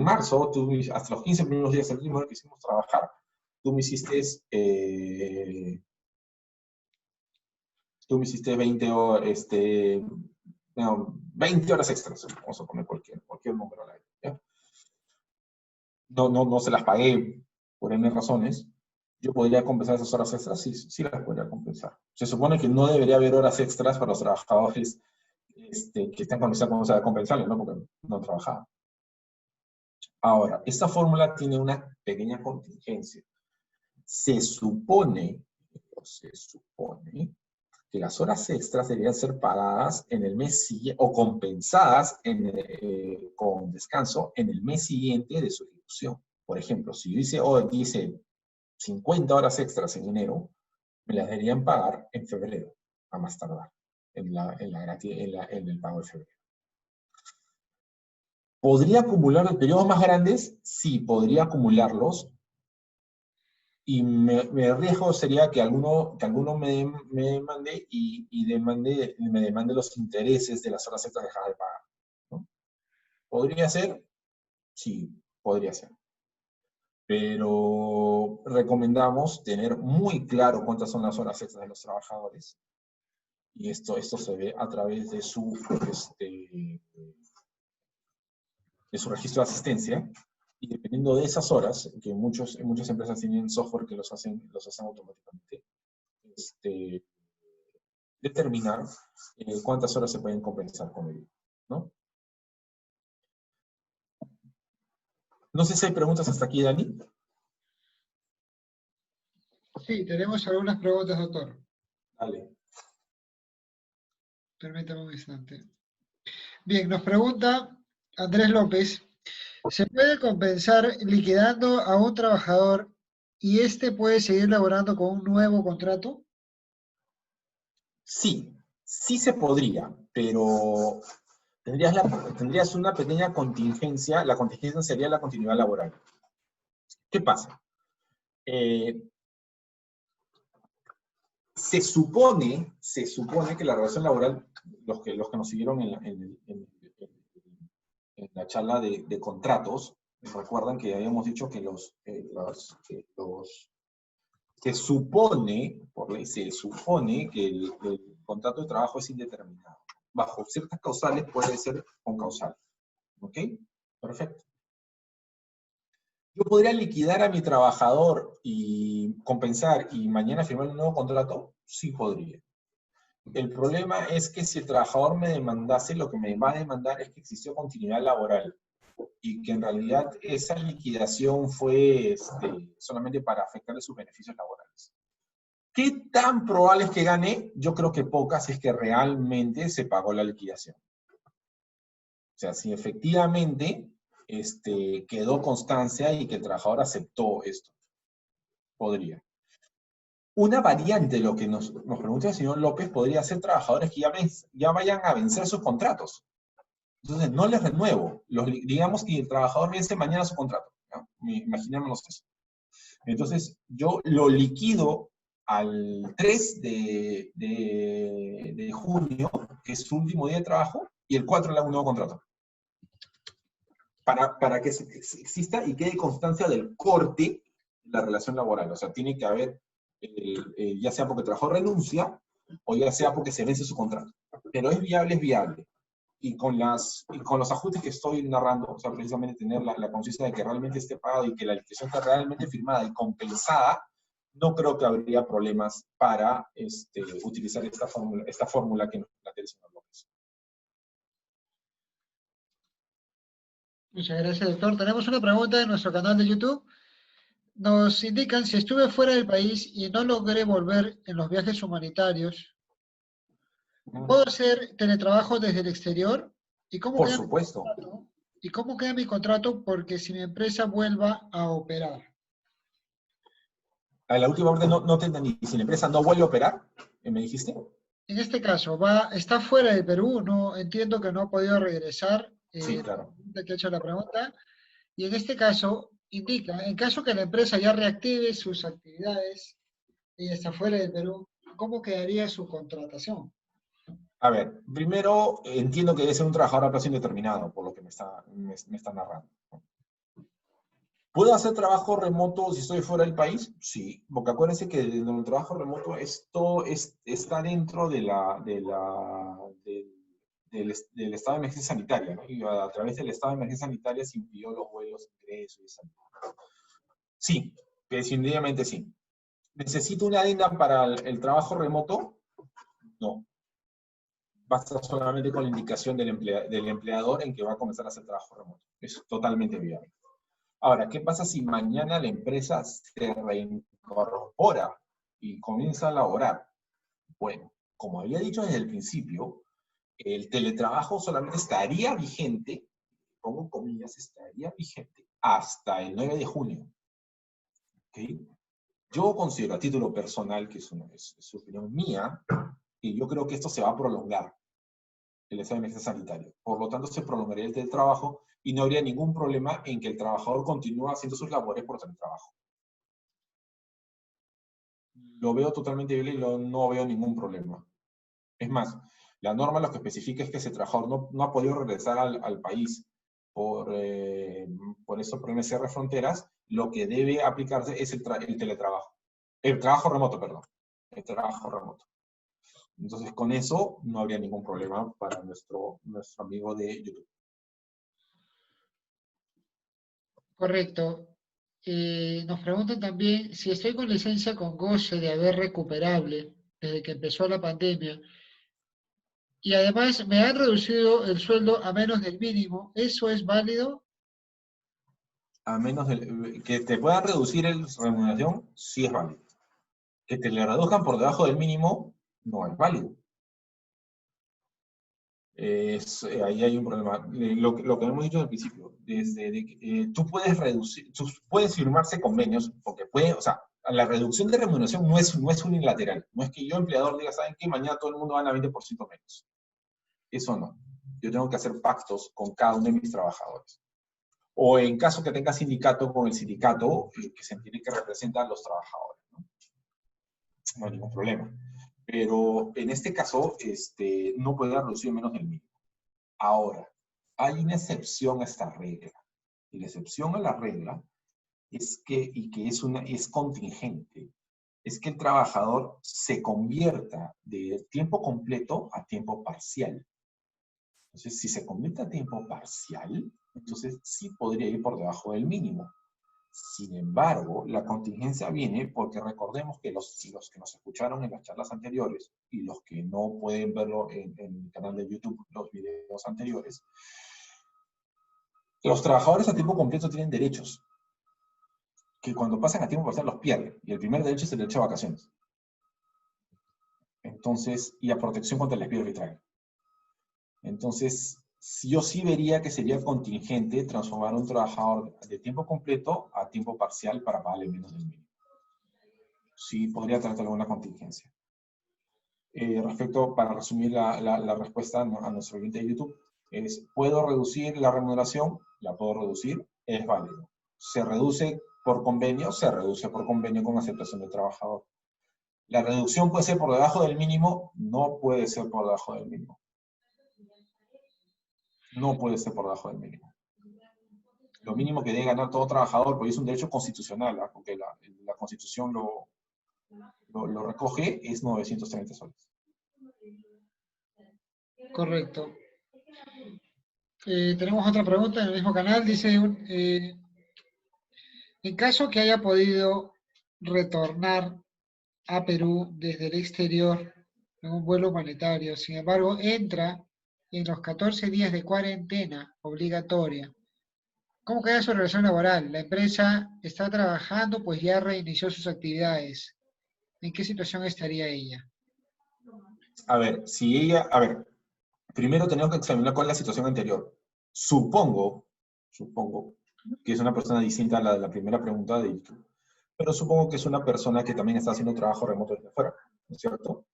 S3: marzo, hasta los 15 primeros días del último día que hicimos trabajar, tú me hiciste 20 horas extras, vamos a poner cualquier número al aire, ¿ya? No se las pagué por N razones. ¿Yo podría compensar esas horas extras? Sí, sí las podría compensar. Se supone que no debería haber horas extras para los trabajadores que están con esa cosa de compensarles, ¿no? Porque no trabajaban. Ahora, esta fórmula tiene una pequeña contingencia. Se supone que las horas extras deberían ser pagadas en el mes siguiente, o compensadas con descanso en el mes siguiente de su ejecución. Por ejemplo, si yo hice 50 horas extras en enero, me las deberían pagar en febrero, a más tardar, en el pago de febrero. ¿Podría acumular los periodos más grandes? Sí, podría acumularlos. Y mi riesgo sería que alguno me demande me demande los intereses de las horas extras dejadas de pagar, ¿no? ¿Podría ser? Sí, podría ser. Pero recomendamos tener muy claro cuántas son las horas extras de los trabajadores. Y esto se ve a través de su registro de asistencia. Y dependiendo de esas horas, que muchas empresas tienen software que los hacen automáticamente, determinar cuántas horas se pueden compensar con ello, ¿no? No sé si hay preguntas hasta aquí, Dani.
S1: Sí, tenemos algunas preguntas, doctor.
S3: Dale.
S1: Permítame un instante. Bien, nos pregunta Andrés López, ¿se puede compensar liquidando a un trabajador y éste puede seguir laborando con un nuevo contrato?
S3: Sí se podría, pero tendrías una pequeña contingencia. La contingencia sería la continuidad laboral. ¿Qué pasa? Se supone que la relación laboral, los que nos siguieron en la charla de contratos, recuerdan que habíamos dicho que se supone, por ley, se supone que el contrato de trabajo es indeterminado. Bajo ciertas causales puede ser concausal. ¿Ok? Perfecto. ¿Yo podría liquidar a mi trabajador y compensar y mañana firmar un nuevo contrato? Sí podría. El problema es que si el trabajador me demandase, lo que me va a demandar es que existió continuidad laboral y que en realidad esa liquidación fue solamente para afectarle sus beneficios laborales. ¿Qué tan probable es que gane? Yo creo que pocas, es que realmente se pagó la liquidación. O sea, si efectivamente quedó constancia y que el trabajador aceptó esto, podría. Una variante de lo que nos pregunta el señor López podría ser trabajadores que ya vayan a vencer sus contratos. Entonces, no les renuevo. Digamos que el trabajador vence mañana su contrato, ¿no? Imaginémonos eso. Entonces, yo lo liquido al 3 de junio, que es su último día de trabajo, y el 4 le hago un nuevo contrato. Para que exista y quede constancia del corte de la relación laboral. O sea, tiene que haber, ya sea porque el trabajador renuncia, o ya sea porque se vence su contrato. Pero es viable. Y con los ajustes que estoy narrando, o sea, precisamente tener la conciencia de que realmente esté pagado y que la liquidación está realmente firmada y compensada, no creo que habría problemas para utilizar esta fórmula que nos plantea el señor López.
S1: Muchas gracias, doctor. Tenemos una pregunta en nuestro canal de YouTube. Nos indican, si estuve fuera del país y no logré volver en los viajes humanitarios, ¿puedo hacer teletrabajo desde el exterior? ¿Y cómo
S3: Por
S1: queda?
S3: supuesto.
S1: ¿Y cómo queda mi contrato? Porque si mi empresa vuelva a operar.
S3: A la última parte no te entendí. Si la empresa no vuelve a operar, ¿me dijiste?
S1: En este caso, está fuera de Perú, no entiendo que no ha podido regresar,
S3: Sí, claro.
S1: que ha hecho la pregunta, y en este caso indica, en caso que la empresa ya reactive sus actividades y está fuera de Perú, ¿cómo quedaría su contratación?
S3: A ver, primero entiendo que debe ser un trabajador a plazo indeterminado, por lo que me está narrando. ¿Puedo hacer trabajo remoto si estoy fuera del país? Sí, porque acuérdense que el trabajo remoto está dentro del estado de emergencia sanitaria, ¿no? Y a través del estado de emergencia sanitaria se impidió los vuelos, ingresos y salida. Sí, definitivamente sí. ¿Necesito una adenda para el trabajo remoto? No. Basta solamente con la indicación del empleador en que va a comenzar a hacer trabajo remoto. Es totalmente viable. Ahora, ¿qué pasa si mañana la empresa se reincorpora y comienza a laborar? Bueno, como había dicho desde el principio, el teletrabajo solamente estaría vigente, pongo comillas, estaría vigente hasta el 9 de junio. ¿Okay? Yo considero a título personal, que es opinión mía, y yo creo que esto se va a prolongar, el estado de emergencia sanitario. Por lo tanto, se prolongaría el teletrabajo y no habría ningún problema en que el trabajador continúe haciendo sus labores por teletrabajo. Lo veo totalmente viable y no veo ningún problema. Es más, la norma lo que especifica es que ese trabajador no ha podido regresar al país por esos problemas de cierre de fronteras. Lo que debe aplicarse es el teletrabajo. El trabajo remoto, perdón. El trabajo remoto. Entonces, con eso no habría ningún problema para nuestro amigo de YouTube.
S1: Correcto. Nos preguntan también si estoy con licencia con goce de haber recuperable desde que empezó la pandemia y además me han reducido el sueldo a menos del mínimo, ¿eso es válido?
S3: A menos que te puedan reducir la remuneración, sí es válido. Que te le reduzcan por debajo del mínimo, no es válido. Ahí hay un problema. Lo que hemos dicho al principio, tú puedes reducir, puedes firmarse convenios, porque o sea, la reducción de remuneración no es unilateral. No es que yo, empleador, diga, ¿saben qué? Mañana todo el mundo gana 20% menos. Eso no. Yo tengo que hacer pactos con cada uno de mis trabajadores. O en caso que tenga sindicato, con el sindicato que se entiende que representa a los trabajadores, ¿no? No hay ningún problema. Pero en este caso, no puede reducir menos del mínimo. Ahora, hay una excepción a esta regla. Y la excepción a la regla es que es contingente, es que el trabajador se convierta de tiempo completo a tiempo parcial. Entonces, si se convierte a tiempo parcial, entonces sí podría ir por debajo del mínimo. Sin embargo, la contingencia viene porque recordemos que los que nos escucharon en las charlas anteriores y los que no pueden verlo en el canal de YouTube, los videos anteriores, los trabajadores a tiempo completo tienen derechos que cuando pasan a tiempo parcial los pierden. Y el primer derecho es el derecho a vacaciones. Entonces, y a protección contra el despido arbitral. Entonces, yo sí vería que sería contingente transformar a un trabajador de tiempo completo a tiempo parcial para pagarle menos del mínimo. Sí, podría tratar alguna contingencia. Para resumir la respuesta a nuestro oyente de YouTube, ¿puedo reducir la remuneración? La puedo reducir, es válido. ¿Se reduce por convenio? Se reduce por convenio con aceptación del trabajador. ¿La reducción puede ser por debajo del mínimo? No puede ser por debajo del mínimo. No puede ser por debajo del mínimo. Lo mínimo que debe ganar todo trabajador, porque es un derecho constitucional, ¿eh? Porque la Constitución lo recoge, es 930 soles.
S1: Correcto. Tenemos otra pregunta en el mismo canal. Dice, en caso que haya podido retornar a Perú desde el exterior en un vuelo humanitario, sin embargo, entra en los 14 días de cuarentena obligatoria. ¿Cómo queda su relación laboral? La empresa está trabajando, pues ya reinició sus actividades. ¿En qué situación estaría ella?
S3: A ver, primero tenemos que examinar cuál es la situación anterior. Supongo supongo que es una persona distinta a la de la primera pregunta de YouTube, pero supongo que es una persona que también está haciendo trabajo remoto desde fuera, ¿no es cierto?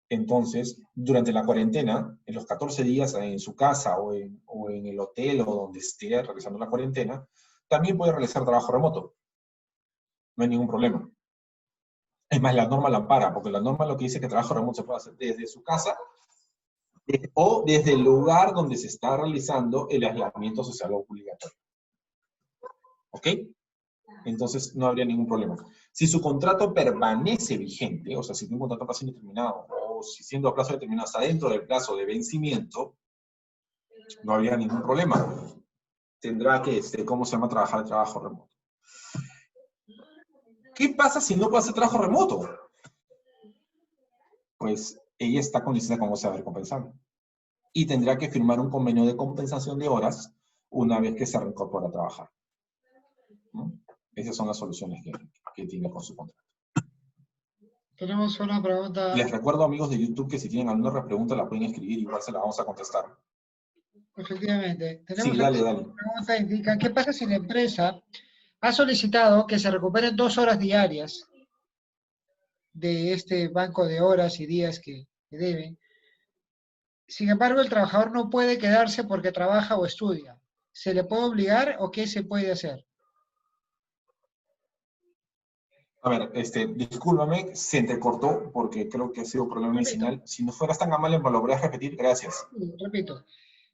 S3: Entonces, durante la cuarentena, en los 14 días en su casa o en el hotel o donde esté realizando la cuarentena, también puede realizar trabajo remoto. No hay ningún problema. Es más, la norma la ampara, porque la norma lo que dice es que trabajo remoto se puede hacer desde su casa o desde el lugar donde se está realizando el aislamiento social obligatorio. ¿Ok? Entonces no habría ningún problema. Si su contrato permanece vigente, o sea, si tiene un contrato casi indeterminado, o si siendo a plazo determinado está dentro del plazo de vencimiento, no habría ningún problema. Tendrá que, ¿cómo se llama? Trabajar el trabajo remoto. ¿Qué pasa si no puede hacer trabajo remoto? Pues ella está con licencia como se va a ver compensable. Y tendrá que firmar un convenio de compensación de horas una vez que se reincorpora a trabajar. ¿No? Esas son las soluciones que tiene con su contrato.
S1: Tenemos una pregunta.
S3: Les recuerdo, amigos de YouTube, que si tienen alguna otra pregunta la pueden escribir, igual se la vamos a contestar.
S1: Efectivamente.
S3: Sí,
S1: Tenemos
S3: dale.
S1: una pregunta que indica, ¿qué pasa si la empresa ha solicitado que se recuperen 2 horas diarias de este banco de horas y días que debe? Sin embargo, el trabajador no puede quedarse porque trabaja o estudia. ¿Se le puede obligar o qué se puede hacer?
S3: A ver, discúlpame, se entrecortó porque creo que ha sido un problema en mi
S1: Repito,
S3: señal. Si no fueras tan amable, me lo volverías a repetir. Gracias.
S1: repito.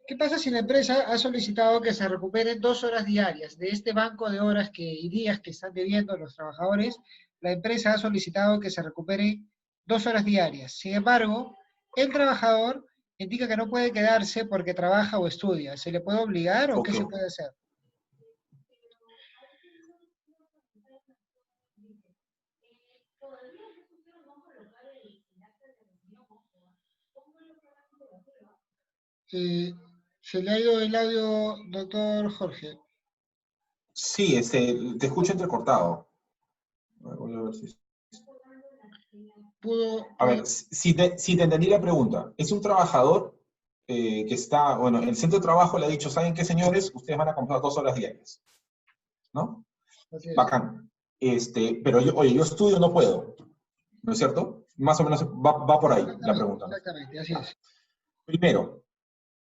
S1: ¿Qué pasa si la empresa ha solicitado que se recuperen 2 horas diarias de este banco de horas y días que están debiendo los trabajadores? La empresa ha solicitado que se recuperen 2 horas diarias. Sin embargo, el trabajador indica que no puede quedarse porque trabaja o estudia. ¿Se le puede obligar o qué
S3: Ok.
S1: se puede hacer? Se le ha ido el audio, doctor Jorge.
S3: Sí, te escucho entrecortado. Voy a ver si... A ver, si te entendí la pregunta. Es un trabajador que está, bueno, el centro de trabajo le ha dicho, ¿saben qué, señores? Ustedes van a comprar 2 horas diarias, ¿no?
S1: Así es.
S3: Bacán. Pero yo estudio, no puedo, ¿no es cierto? Más o menos va por ahí la pregunta, ¿no?
S1: Exactamente, así es.
S3: Primero,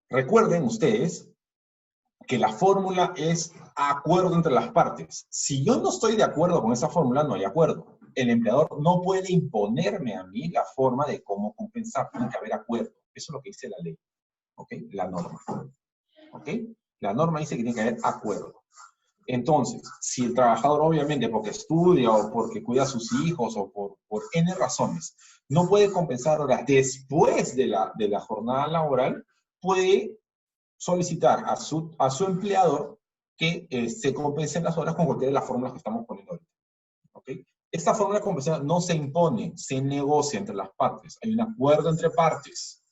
S3: recuerden ustedes que la fórmula es acuerdo entre las partes. Si yo no estoy de acuerdo con esa fórmula, no hay acuerdo. El empleador no puede imponerme a mí la forma de cómo compensar. Tiene que haber acuerdo. Eso es lo que dice la ley. ¿Ok? La norma. ¿Ok? La norma dice que tiene que haber acuerdo. Entonces, si el trabajador, obviamente, porque estudia o porque cuida a sus hijos o por N razones, no puede compensar horas después de la jornada laboral, puede solicitar a su empleador que se compensen las horas con cualquiera de las fórmulas que estamos poniendo ahorita. ¿Okay? Esta fórmula de compensación no se impone, se negocia entre las partes. Hay un acuerdo entre partes.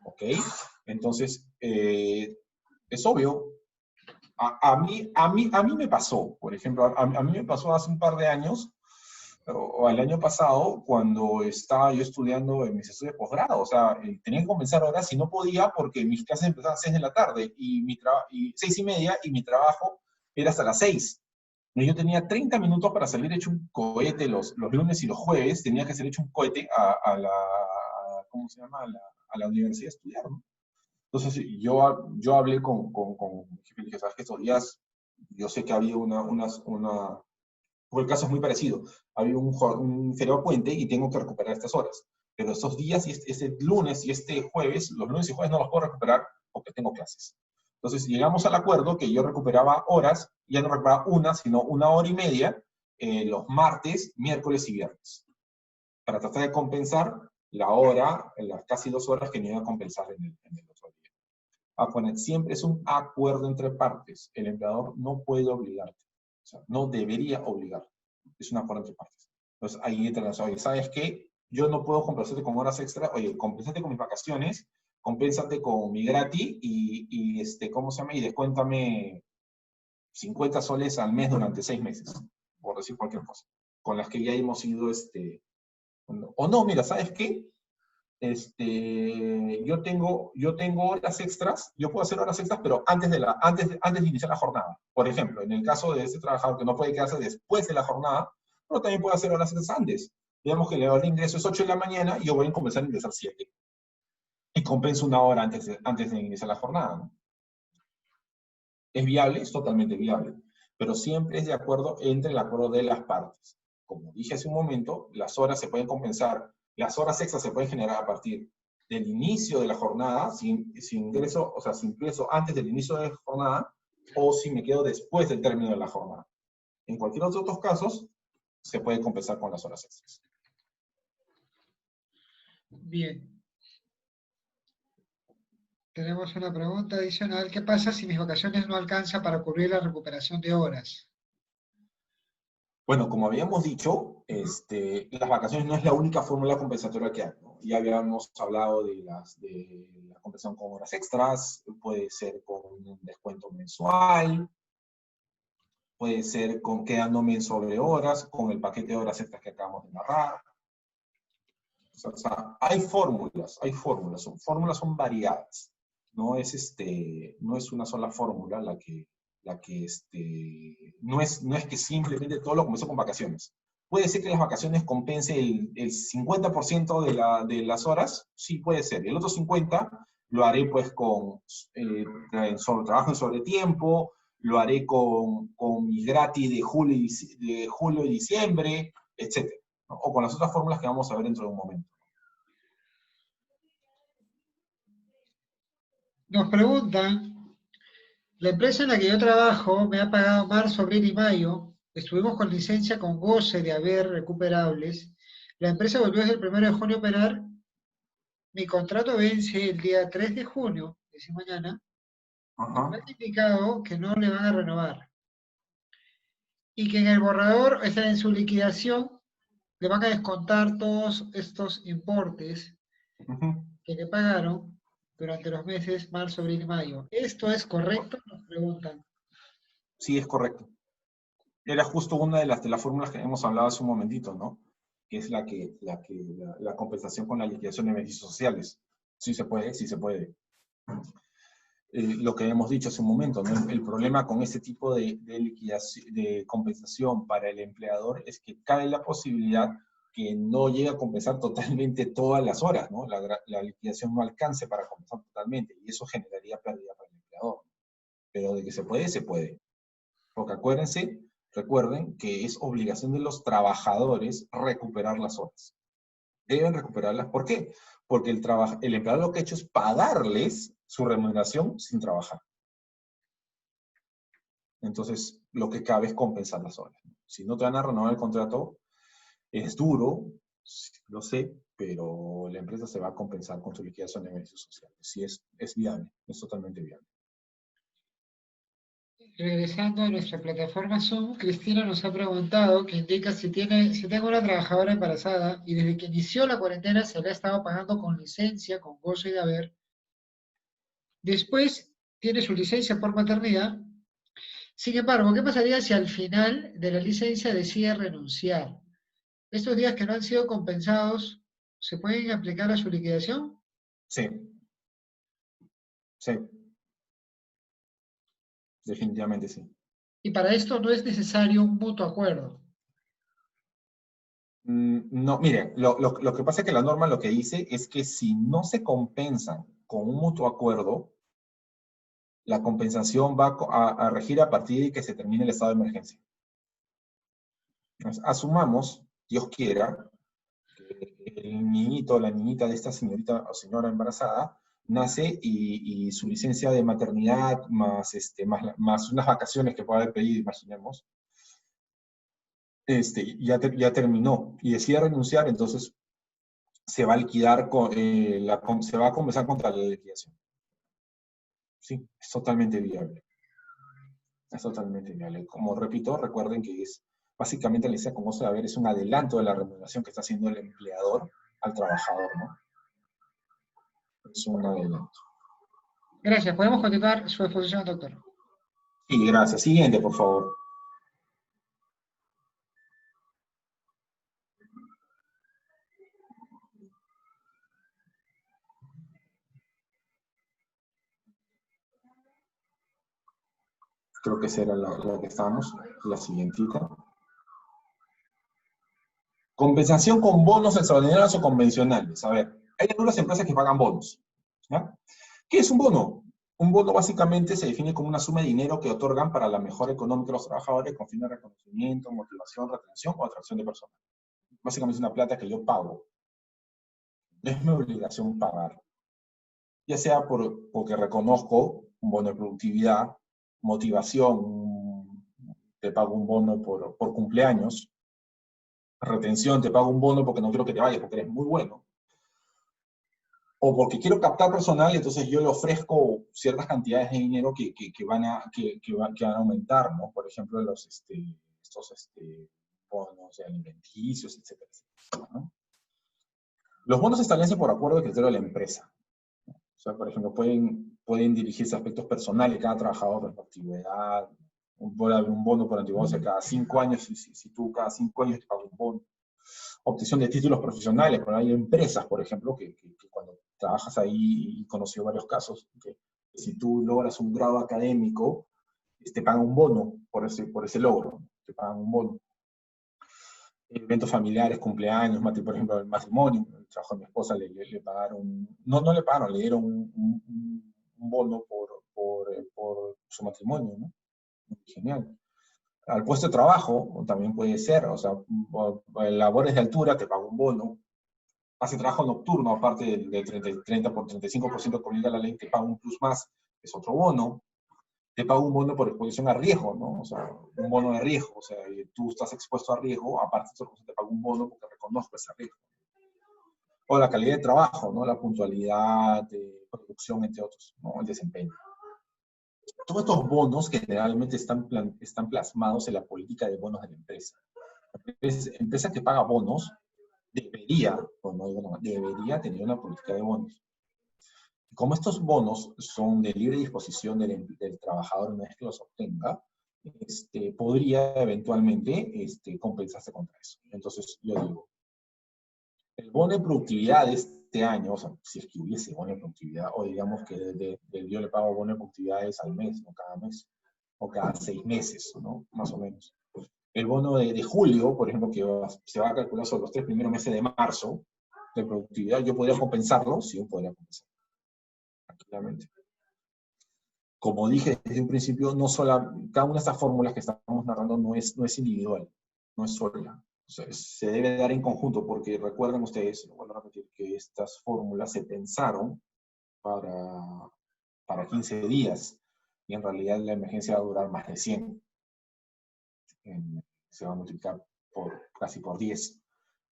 S3: ¿Ok? Entonces, es obvio. A mí me pasó, por ejemplo, a mí me pasó hace un par de años, o el año pasado, cuando estaba yo estudiando en mis estudios de posgrado. O sea, tenía que comenzar horas y no podía porque mis clases empezaban a 6 de la tarde y 6:30, y mi trabajo era hasta las 6. Y yo tenía 30 minutos para salir hecho un cohete los lunes y los jueves. Tenía que ser hecho un cohete ¿cómo se llama? A la universidad a estudiar, ¿no? Entonces yo hablé con mi jefe y le dije, ¿sabes qué? Estos días yo sé que había porque el caso es muy parecido. Había un feriado puente y tengo que recuperar estas horas. Pero estos días, y este lunes y este jueves, los lunes y jueves no los puedo recuperar porque tengo clases. Entonces llegamos al acuerdo que yo recuperaba horas, ya no recuperaba una, sino 1 hora y media, los martes, miércoles y viernes. Para tratar de compensar la hora, las casi 2 horas que me iba a compensar en el otro día. Acuérdense, siempre es un acuerdo entre partes. El empleador no puede obligarte. O sea, no debería obligar. Es un acuerdo entre partes. Entonces, ahí entra la oye, ¿sabes qué? Yo no puedo compensarte con horas extra. Oye, compensate con mis vacaciones, compensate con mi gratis ¿cómo se llama? Y descuéntame 50 soles al mes durante 6 meses, por decir cualquier cosa, con las que ya hemos ido, o no, mira, ¿sabes qué? yo tengo horas extras, yo puedo hacer horas extras, pero antes de iniciar la jornada. Por ejemplo, en el caso de ese trabajador que no puede quedarse después de la jornada, pero también puede hacer horas extras antes. Digamos que el ingreso es 8 de la mañana y yo voy a comenzar a ingresar 7. Y compenso una hora antes de iniciar la jornada, ¿no? ¿Es viable? Es totalmente viable. Pero siempre es de acuerdo entre el acuerdo de las partes. Como dije hace un momento, las horas se pueden compensar, las horas extras se pueden generar a partir del inicio de la jornada, si ingreso, o sea, si ingreso antes del inicio de la jornada, o si me quedo después del término de la jornada. En cualquier otro de estos casos, se puede compensar con las horas extras.
S1: Bien. Tenemos una pregunta adicional. ¿Qué pasa si mis vacaciones no alcanzan para cubrir la recuperación de horas?
S3: Bueno, como habíamos dicho, las vacaciones no es la única fórmula compensatoria que hay, ¿no? Ya habíamos hablado de la compensación con horas extras, puede ser con un descuento mensual, puede ser con quedándome en sobre horas, con el paquete de horas extras que acabamos de narrar. O sea, hay fórmulas, fórmulas son variadas. No es una sola fórmula no es que simplemente todo lo compenso con vacaciones. ¿Puede ser que las vacaciones compense el 50% de las horas? Sí, puede ser. El otro 50% lo haré pues con trabajo en sobretiempo, lo haré con mis gratis de julio y diciembre, etc. ¿No? O con las otras fórmulas que vamos a ver dentro de un momento.
S1: Nos preguntan, la empresa en la que yo trabajo me ha pagado marzo, abril y mayo. Estuvimos con licencia con goce de haber recuperables. La empresa volvió desde el 1 de junio a operar. Mi contrato vence el día 3 de junio, es decir, mañana, y me
S3: Ajá.
S1: han indicado que no le van a renovar. Y que en el borrador, o sea, en su liquidación, le van a descontar todos estos importes
S3: Ujú.
S1: que le pagaron durante los meses marzo, abril y mayo. ¿Esto es correcto? Nos preguntan.
S3: Sí, es correcto. Era justo una de las fórmulas que hemos hablado hace un momentito, ¿no? Que es la compensación con la liquidación de beneficios sociales. Sí se puede, sí se puede. Lo que hemos dicho hace un momento, ¿no? El problema con ese tipo de liquidación, de compensación para el empleador es que cabe la posibilidad que no llegue a compensar totalmente todas las horas, ¿no? La liquidación no alcance para compensar totalmente y eso generaría pérdida para el empleador. Pero de que se puede, se puede. Porque recuerden que es obligación de los trabajadores recuperar las horas. Deben recuperarlas. ¿Por qué? Porque el empleador lo que ha hecho es pagarles su remuneración sin trabajar. Entonces, lo que cabe es compensar las horas. Si no te van a renovar el contrato, es duro, lo sé, pero la empresa se va a compensar con su liquidación de beneficios sociales. Sí, es viable, es totalmente viable.
S1: Regresando a nuestra plataforma Zoom, Cristina nos ha preguntado que indica si tengo una trabajadora embarazada y desde que inició la cuarentena se le ha estado pagando con licencia, con goce de haber. Después tiene su licencia por maternidad. Sin embargo, ¿qué pasaría si al final de la licencia decide renunciar? ¿Estos días que no han sido compensados se pueden aplicar a su liquidación?
S3: Sí, sí, definitivamente sí.
S1: Y para esto no es necesario un mutuo acuerdo.
S3: No, mire, lo que pasa es que la norma lo que dice es que si no se compensan con un mutuo acuerdo, la compensación va a regir a partir de que se termine el estado de emergencia. Entonces, asumamos, Dios quiera, que el niñito o la niñita de esta señorita o señora embarazada nace y su licencia de maternidad más unas vacaciones que pueda haber pedido, imaginemos, ya terminó y decide renunciar, entonces se va a liquidar, se va a compensar contra la liquidación. Sí, es totalmente viable. Es totalmente viable. Como repito, recuerden que es básicamente la licencia con goce de haber es un adelanto de la remuneración que está haciendo el empleador al trabajador, ¿no? Es un adelanto.
S1: Gracias. Podemos continuar su exposición, doctor.
S3: Sí, gracias. Siguiente, por favor. Creo que esa era la que estábamos, la siguientita. Compensación con bonos extraordinarios o convencionales. A ver, hay algunas empresas que pagan bonos, ¿ya? ¿Qué es un bono? Un bono básicamente se define como una suma de dinero que otorgan para la mejora económica de los trabajadores con fin de reconocimiento, motivación, retención o atracción de personas. Básicamente es una plata que yo pago. No es mi obligación pagar. Ya sea porque reconozco un bono de productividad, motivación, te pago un bono por cumpleaños, retención, te pago un bono porque no quiero que te vayas, porque eres muy bueno. O porque quiero captar personal, entonces yo le ofrezco ciertas cantidades de dinero que van a aumentar, ¿no? Por ejemplo, estos bonos alimenticios, etcétera, etcétera, ¿no? Los bonos se establecen por acuerdo de criterio de la empresa. O sea, por ejemplo, pueden dirigirse a aspectos personales de cada trabajador, por antigüedad, un bono por antigüedad, o sea, cada 5 años, si tú cada 5 años te pagas un bono. Obtención de títulos profesionales, pero hay empresas, por ejemplo, que cuando trabajas ahí, y conocí varios casos, que si tú logras un grado académico, te pagan un bono por ese logro, te pagan un bono. Eventos familiares, cumpleaños, por ejemplo, el matrimonio, el trabajo de mi esposa le pagaron, no le pagaron, le dieron un bono por su matrimonio, ¿no? Genial. Al puesto de trabajo también puede ser, o sea, labores de altura, te pago un bono. Hace trabajo nocturno, aparte del 30 por 35% que obliga la ley, te pago un plus más, es otro bono. Te pago un bono por exposición a riesgo, ¿no? O sea, un bono de riesgo, o sea, tú estás expuesto a riesgo, aparte de eso, te pago un bono porque reconozco ese riesgo. O la calidad de trabajo, ¿no? La puntualidad, producción, entre otros, ¿no? El desempeño. Todos estos bonos generalmente están plasmados en la política de bonos de la empresa. La empresa que paga bonos debería tener una política de bonos. Como estos bonos son de libre disposición del trabajador una vez que los obtenga, podría eventualmente compensarse contra eso. Entonces, yo digo, el bono de productividad de este año, o sea, si es que hubiese bono de productividad, o digamos que yo le pago bono de productividades al mes, o cada mes, o cada 6 meses, ¿no? Más o menos. El bono de julio, por ejemplo, que se va a calcular sobre los 3 primeros meses de marzo, de productividad, yo podría compensarlo, sí, yo podría compensarlo. Tranquilamente. Como dije desde un principio, cada una de estas fórmulas que estamos narrando no es individual, no es sola. O sea, se debe dar en conjunto, porque recuerden ustedes, lo vuelvo a repetir, que estas fórmulas se pensaron para 15 días, y en realidad la emergencia va a durar más de 100. Se va a multiplicar casi por 10.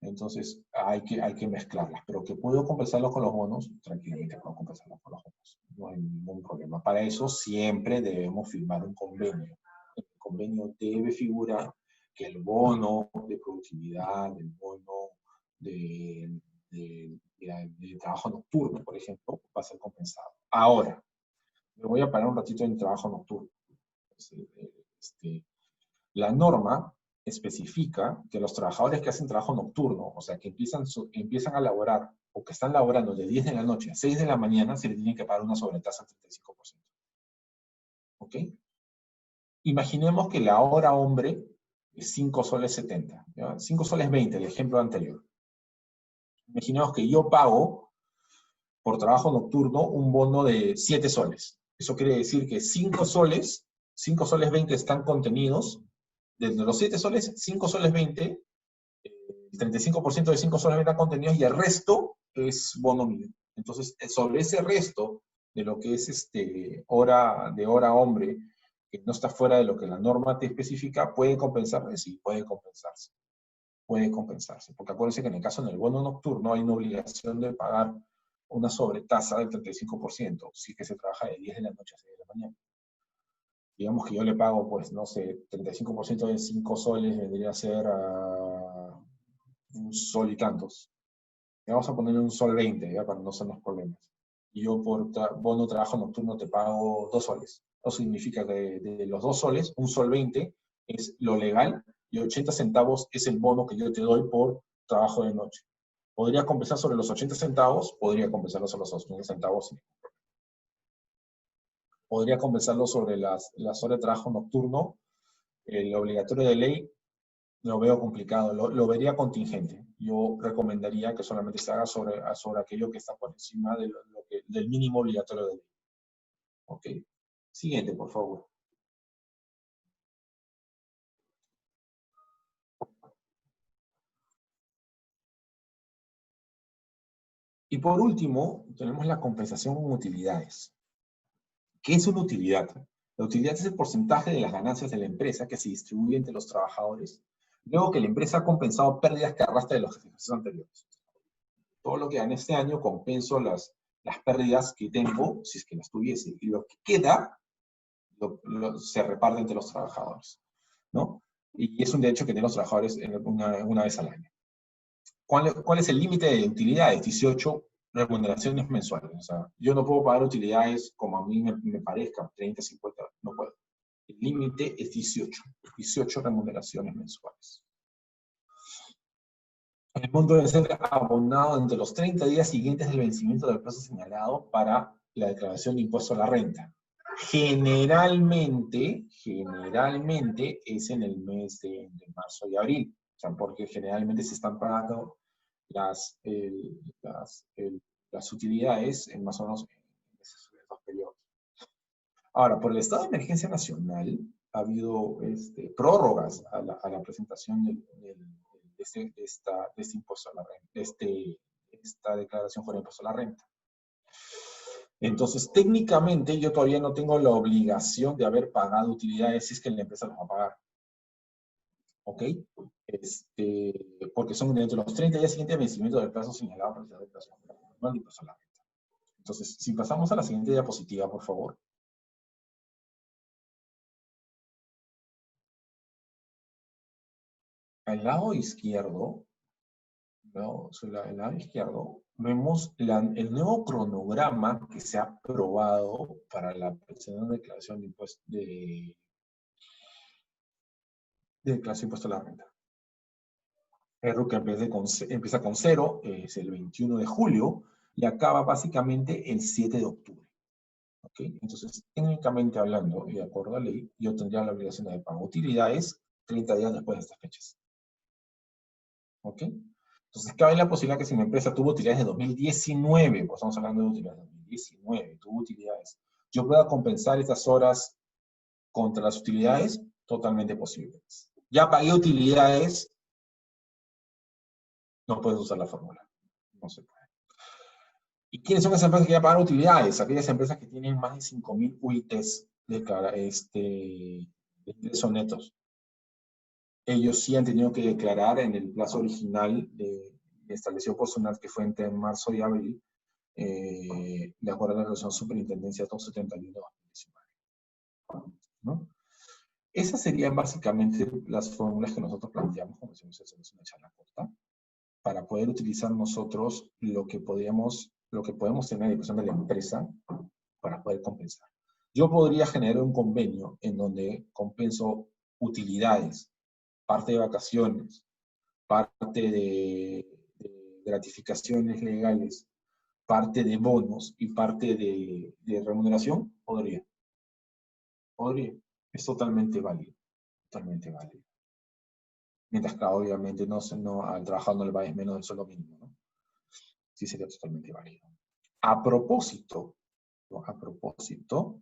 S3: Entonces hay que mezclarlas, pero que puedo compensarlo con los bonos, tranquilamente puedo compensarlo con los bonos, no hay ningún problema. Para eso siempre debemos firmar un convenio. El convenio debe figurar que el bono de productividad, el bono de trabajo nocturno, por ejemplo, va a ser compensado. Ahora, me voy a parar un ratito en trabajo nocturno. La norma especifica que los trabajadores que hacen trabajo nocturno, o sea, que empiezan a laborar o que están laborando de 10 de la noche a 6 de la mañana, se les tiene que pagar una sobretasa del 35%. ¿Ok? Imaginemos que la hora hombre es 5 soles 70, ¿ya? 5 soles 20, el ejemplo anterior. Imaginemos que yo pago por trabajo nocturno un bono de 7 soles. Eso quiere decir que 5 soles 20 están contenidos. Desde los 7 soles, 5 soles 20, el 35% de 5 soles 20 están contenidos y el resto es bono mínimo. Entonces, sobre ese resto de lo que es hora hombre, que no está fuera de lo que la norma te especifica, ¿puede compensarse? Sí, puede compensarse. Puede compensarse. Porque acuérdense que en el caso del bono nocturno hay una obligación de pagar una sobretasa del 35%, si es que se trabaja de 10 de la noche a 6 de la mañana. Digamos que yo le pago, pues, no sé, 35% de 5 soles vendría a ser un sol y tantos. Y vamos a ponerle un sol 20, ya, para no ser los problemas. Y yo por bono trabajo nocturno te pago 2 soles. Eso significa que de los 2 soles, un sol 20 es lo legal y 80 centavos es el bono que yo te doy por trabajo de noche. ¿Podría compensar sobre los 80 centavos? Podría compensar sobre los 80 centavos. podría compensarlo sobre las horas de trabajo nocturno. El obligatorio de ley lo veo complicado, lo vería contingente. Yo recomendaría que solamente se haga sobre aquello que está por encima del mínimo obligatorio de ley. Ok. Siguiente, por favor. Y por último, tenemos la compensación con utilidades. ¿Qué es una utilidad? La utilidad es el porcentaje de las ganancias de la empresa que se distribuye entre los trabajadores, luego que la empresa ha compensado pérdidas que arrastra de los ejercicios anteriores. Todo lo que gané este año compenso las pérdidas que tengo, si es que las tuviese, y lo que queda se reparte entre los trabajadores, ¿no? Y es un derecho que tienen los trabajadores una vez al año. ¿Cuál es el límite de utilidades? 18 remuneraciones mensuales. O sea, yo no puedo pagar utilidades como a mí me parezca, 30, 50, no puedo. El límite es 18 remuneraciones mensuales. El monto debe ser abonado entre los 30 días siguientes del vencimiento del plazo señalado para la declaración de impuesto a la renta. Generalmente es en el mes de marzo y abril. O sea, porque generalmente se están pagando las utilidades en más o menos en esos dos periodos. Ahora, por el estado de emergencia nacional, ha habido prórrogas a la presentación de este impuesto a la renta, esta declaración por impuesto a la renta. Entonces, técnicamente, yo todavía no tengo la obligación de haber pagado utilidades si es que la empresa las va a pagar. ¿Ok? Porque son dentro de los 30 días siguientes al vencimiento del plazo señalado para la declaración del impuesto a la renta. Entonces, si pasamos a la siguiente diapositiva, por favor. Al lado izquierdo, vemos el nuevo cronograma que se ha aprobado para la presentación de declaración de impuesto declaración de impuesto a la renta. El RUC empieza con 0, es el 21 de julio, y acaba básicamente el 7 de octubre. ¿Ok? Entonces, técnicamente hablando, y de acuerdo a la ley, yo tendría la obligación de pagar utilidades 30 días después de estas fechas. ¿Ok? Entonces, cabe la posibilidad que si mi empresa tuvo utilidades de 2019, pues estamos hablando de utilidades de 2019, tuvo utilidades, yo pueda compensar estas horas contra las utilidades, totalmente posible. Ya pagué utilidades, no puedes usar la fórmula. No se puede. ¿Y quiénes son esas empresas que ya pagan utilidades? Aquellas empresas que tienen más de 5.000 UITs de ingresos netos. Ellos sí han tenido que declarar en el plazo original establecido por SUNAT, que fue entre marzo y abril, de acuerdo a la resolución Superintendencia 271/2019. ¿No? Esas serían básicamente las fórmulas que nosotros planteamos, como decimos, hacemos una charla corta, para poder utilizar nosotros lo que podemos tener a disposición de la empresa para poder compensar. Yo podría generar un convenio en donde compenso utilidades, parte de vacaciones, parte de gratificaciones legales, parte de bonos y parte de remuneración. Podría. Es totalmente válido. Totalmente válido. Mientras que obviamente al trabajador no le pagues menos del sueldo mínimo, ¿no? Sí sería totalmente válido. A propósito,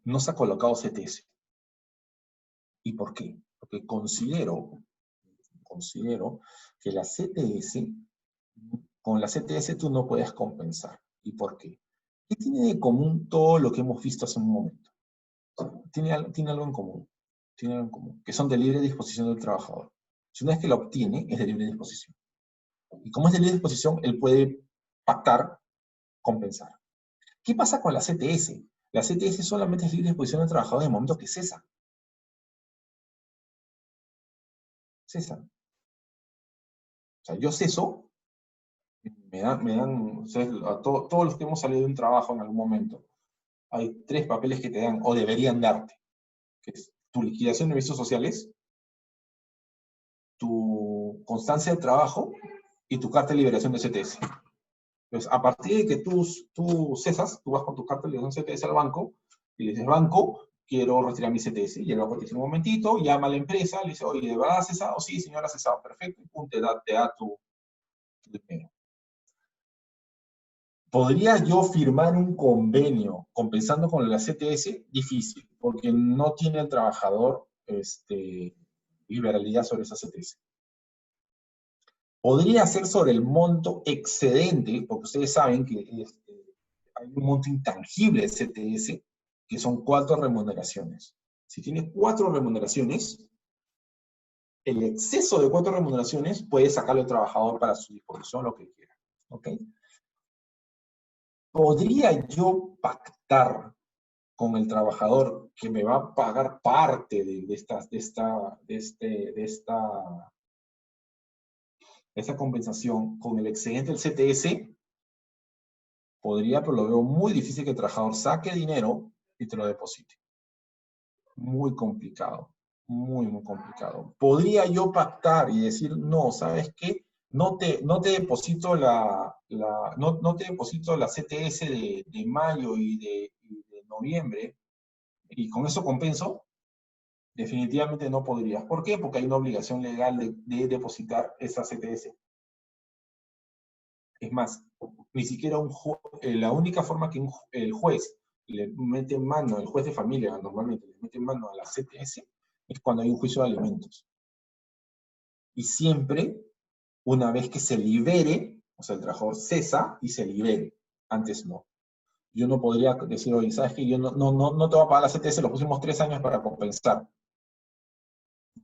S3: no se ha colocado CTS. ¿Y por qué? Porque considero que con la CTS tú no puedes compensar. ¿Y por qué? ¿Qué tiene de común todo lo que hemos visto hace un momento? Tiene algo en común. Que son de libre disposición del trabajador. Si una vez que lo obtiene, es de libre disposición. Y como es de libre disposición, él puede pactar, compensar. ¿Qué pasa con la CTS? La CTS solamente es libre disposición del trabajador en el momento que cesa. O sea, yo ceso, o sea, a todos los que hemos salido de un trabajo en algún momento, hay 3 papeles que te dan, o deberían darte, que es tu liquidación de beneficios sociales, tu constancia de trabajo y tu carta de liberación de CTS. Entonces, a partir de que tú cesas, tú vas con tu carta de liberación de CTS al banco y le dices, banco, quiero retirar mi CTS. Y el banco te dice, un momentito, llama a la empresa, le dice, oye, ¿de verdad has cesado? Sí, señora, ha cesado, perfecto, y pum, te da tu dinero. ¿Podría yo firmar un convenio compensando con la CTS? Difícil, porque no tiene el trabajador liberalidad sobre esa CTS. Podría ser sobre el monto excedente, porque ustedes saben que hay un monto intangible de CTS, que son 4 remuneraciones. Si tienes 4 remuneraciones, el exceso de 4 remuneraciones puede sacarle al trabajador para su disposición, lo que quiera. ¿Ok? ¿Podría yo pactar con el trabajador que me va a pagar parte de esta compensación con el excedente del CTS? Podría, pero lo veo muy difícil que el trabajador saque dinero y te lo deposite. Muy complicado, muy complicado. ¿Podría yo pactar y decir, no, ¿sabes qué? No te deposito no te deposito la CTS de mayo y de noviembre, y con eso compenso? Definitivamente no podrías. ¿Por qué? Porque hay una obligación legal de depositar esa CTS. Es más, ni siquiera la única forma que el juez le mete en mano, el juez de familia normalmente le mete en mano a la CTS, es cuando hay un juicio de alimentos. Y siempre, una vez que se libere, o sea, el trabajador cesa y se libere. Antes no. Yo no podría decir, oye, ¿sabes qué? Yo no te voy a pagar la CTS los próximos 3 años para compensar.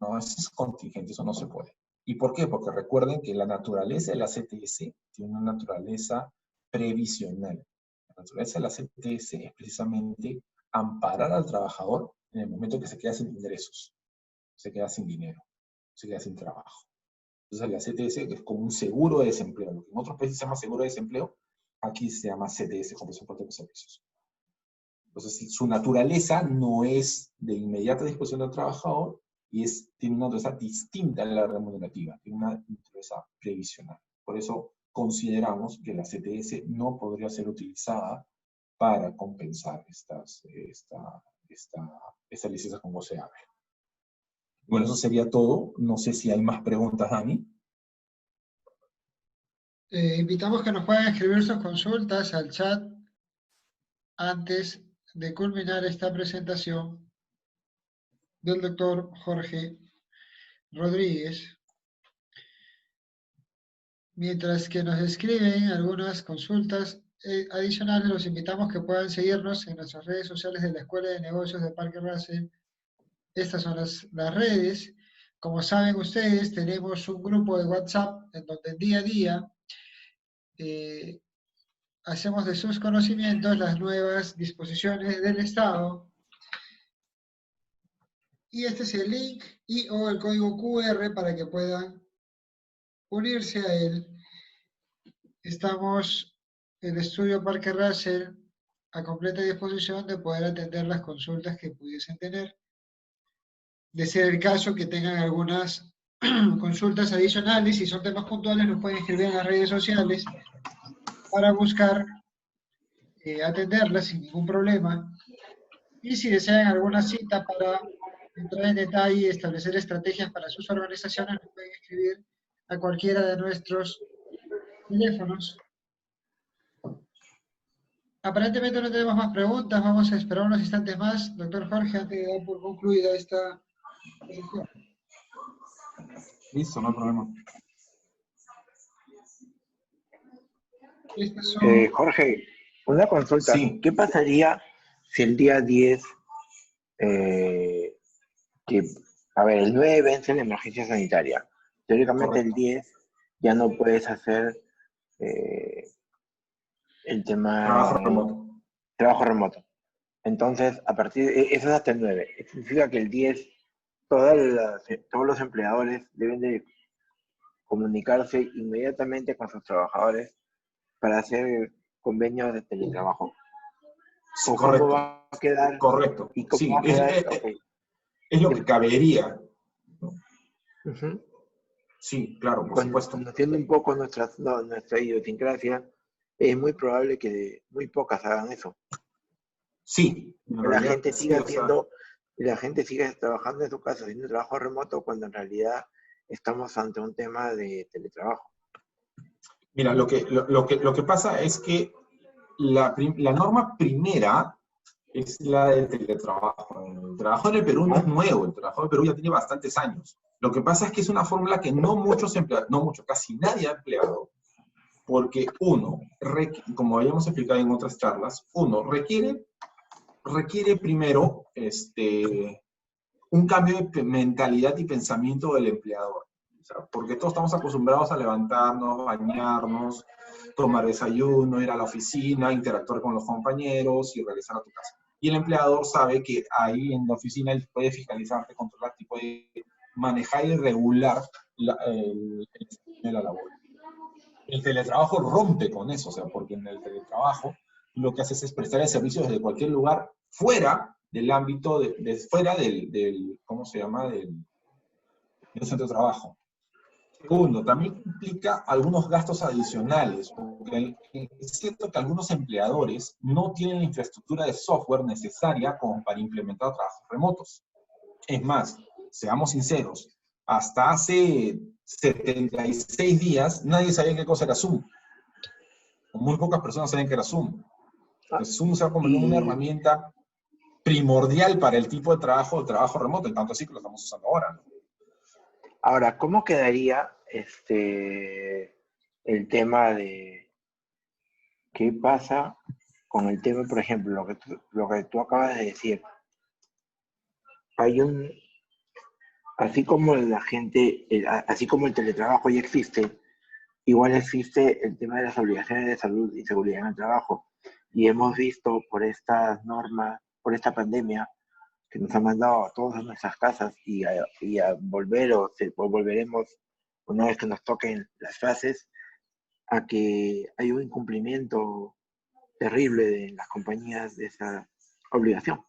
S3: No, eso es contingente, eso no se puede. ¿Y por qué? Porque recuerden que la naturaleza de la CTS tiene una naturaleza previsional. La naturaleza de la CTS es precisamente amparar al trabajador en el momento que se queda sin ingresos, se queda sin dinero, se queda sin trabajo. Entonces la CTS es como un seguro de desempleo. Lo que en otros países se llama seguro de desempleo, aquí se llama CTS, Compensación por Tiempos de Servicios. Entonces su naturaleza no es de inmediata disposición del trabajador, y tiene una naturaleza distinta a la remunerativa, tiene una naturaleza previsional. Por eso consideramos que la CTS no podría ser utilizada para compensar estas licencias como se abre. Bueno, eso sería todo. No sé si hay más preguntas, Dani.
S1: Invitamos que nos puedan escribir sus consultas al chat antes de culminar esta presentación del doctor Jorge Rodríguez. Mientras que nos escriben algunas consultas adicionales, los invitamos que puedan seguirnos en nuestras redes sociales de la Escuela de Negocios de Parker Russell. Estas son las redes. Como saben ustedes, tenemos un grupo de WhatsApp en donde día a día hacemos de sus conocimientos las nuevas disposiciones del Estado. Y este es el link o el código QR para que puedan unirse a él. Estamos en el estudio Parker Russell a completa disposición de poder atender las consultas que pudiesen tener. De ser el caso que tengan algunas consultas adicionales, si son temas puntuales, nos pueden escribir en las redes sociales para buscar atenderlas sin ningún problema. Y si desean alguna cita para entrar en detalle y establecer estrategias para sus organizaciones, nos pueden escribir a cualquiera de nuestros teléfonos. Aparentemente no tenemos más preguntas. Vamos a esperar unos instantes más. Doctor Jorge, antes de dar por concluida esta sesión.
S3: Listo, no hay problema.
S2: Jorge, una consulta.
S3: Sí.
S2: ¿Qué pasaría si el día 10, el 9 vence la emergencia sanitaria? Teóricamente
S3: Correcto.
S2: el 10 ya no puedes hacer el tema trabajo remoto. Entonces, a partir de eso es hasta el 9. Significa que el 10 todos los empleadores deben de comunicarse inmediatamente con sus trabajadores para hacer convenios de teletrabajo.
S3: Sí,
S2: ¿O
S3: correcto.
S2: cómo va a quedar?
S3: Correcto.
S2: ¿Y cómo
S3: Sí,
S2: va a quedar?
S3: es lo que cabería.
S2: Uh-huh.
S3: Sí, claro, por supuesto.
S2: Conociendo un poco nuestra idiosincrasia, es muy probable que muy pocas hagan eso.
S3: Sí,
S2: la gente siga haciendo y la gente sigue trabajando en su casa, haciendo trabajo remoto, cuando en realidad estamos ante un tema de teletrabajo.
S3: Mira, lo que pasa es que la norma primera es la del teletrabajo. El trabajo en el Perú no es nuevo, el trabajo en el Perú ya tiene bastantes años. Lo que pasa es que es una fórmula que no muchos empleados, no muchos, casi nadie ha empleado, porque uno, como habíamos explicado en otras charlas, uno requiere primero un cambio de mentalidad y pensamiento del empleador. O sea, porque todos estamos acostumbrados a levantarnos, bañarnos, tomar desayuno, ir a la oficina, interactuar con los compañeros y regresar a tu casa. Y el empleador sabe que ahí en la oficina él puede fiscalizarte, controlar, puede manejar y regular la labor. El teletrabajo rompe con eso, o sea, porque en el teletrabajo lo que haces es prestar el servicio desde cualquier lugar fuera del ámbito, fuera del ¿cómo se llama? Del centro de trabajo. Segundo, también implica algunos gastos adicionales, porque es cierto que algunos empleadores no tienen la infraestructura de software necesaria como para implementar trabajos remotos. Es más, seamos sinceros, hasta hace 76 días nadie sabía qué cosa era Zoom. Muy pocas personas saben que era Zoom. Entonces, Zoom se ha convertido en una herramienta primordial para el tipo de trabajo remoto, en tanto así que lo estamos usando ahora, ¿no?
S2: Ahora, ¿cómo quedaría el tema de qué pasa con el tema, por ejemplo, lo que tú acabas de decir? Hay así como así como el teletrabajo ya existe, igual existe el tema de las obligaciones de salud y seguridad en el trabajo. Y hemos visto por estas normas, por esta pandemia, que nos ha mandado a todos a nuestras casas y a volver o volveremos una vez que nos toquen las fases, a que hay un incumplimiento terrible de las compañías de esa obligación.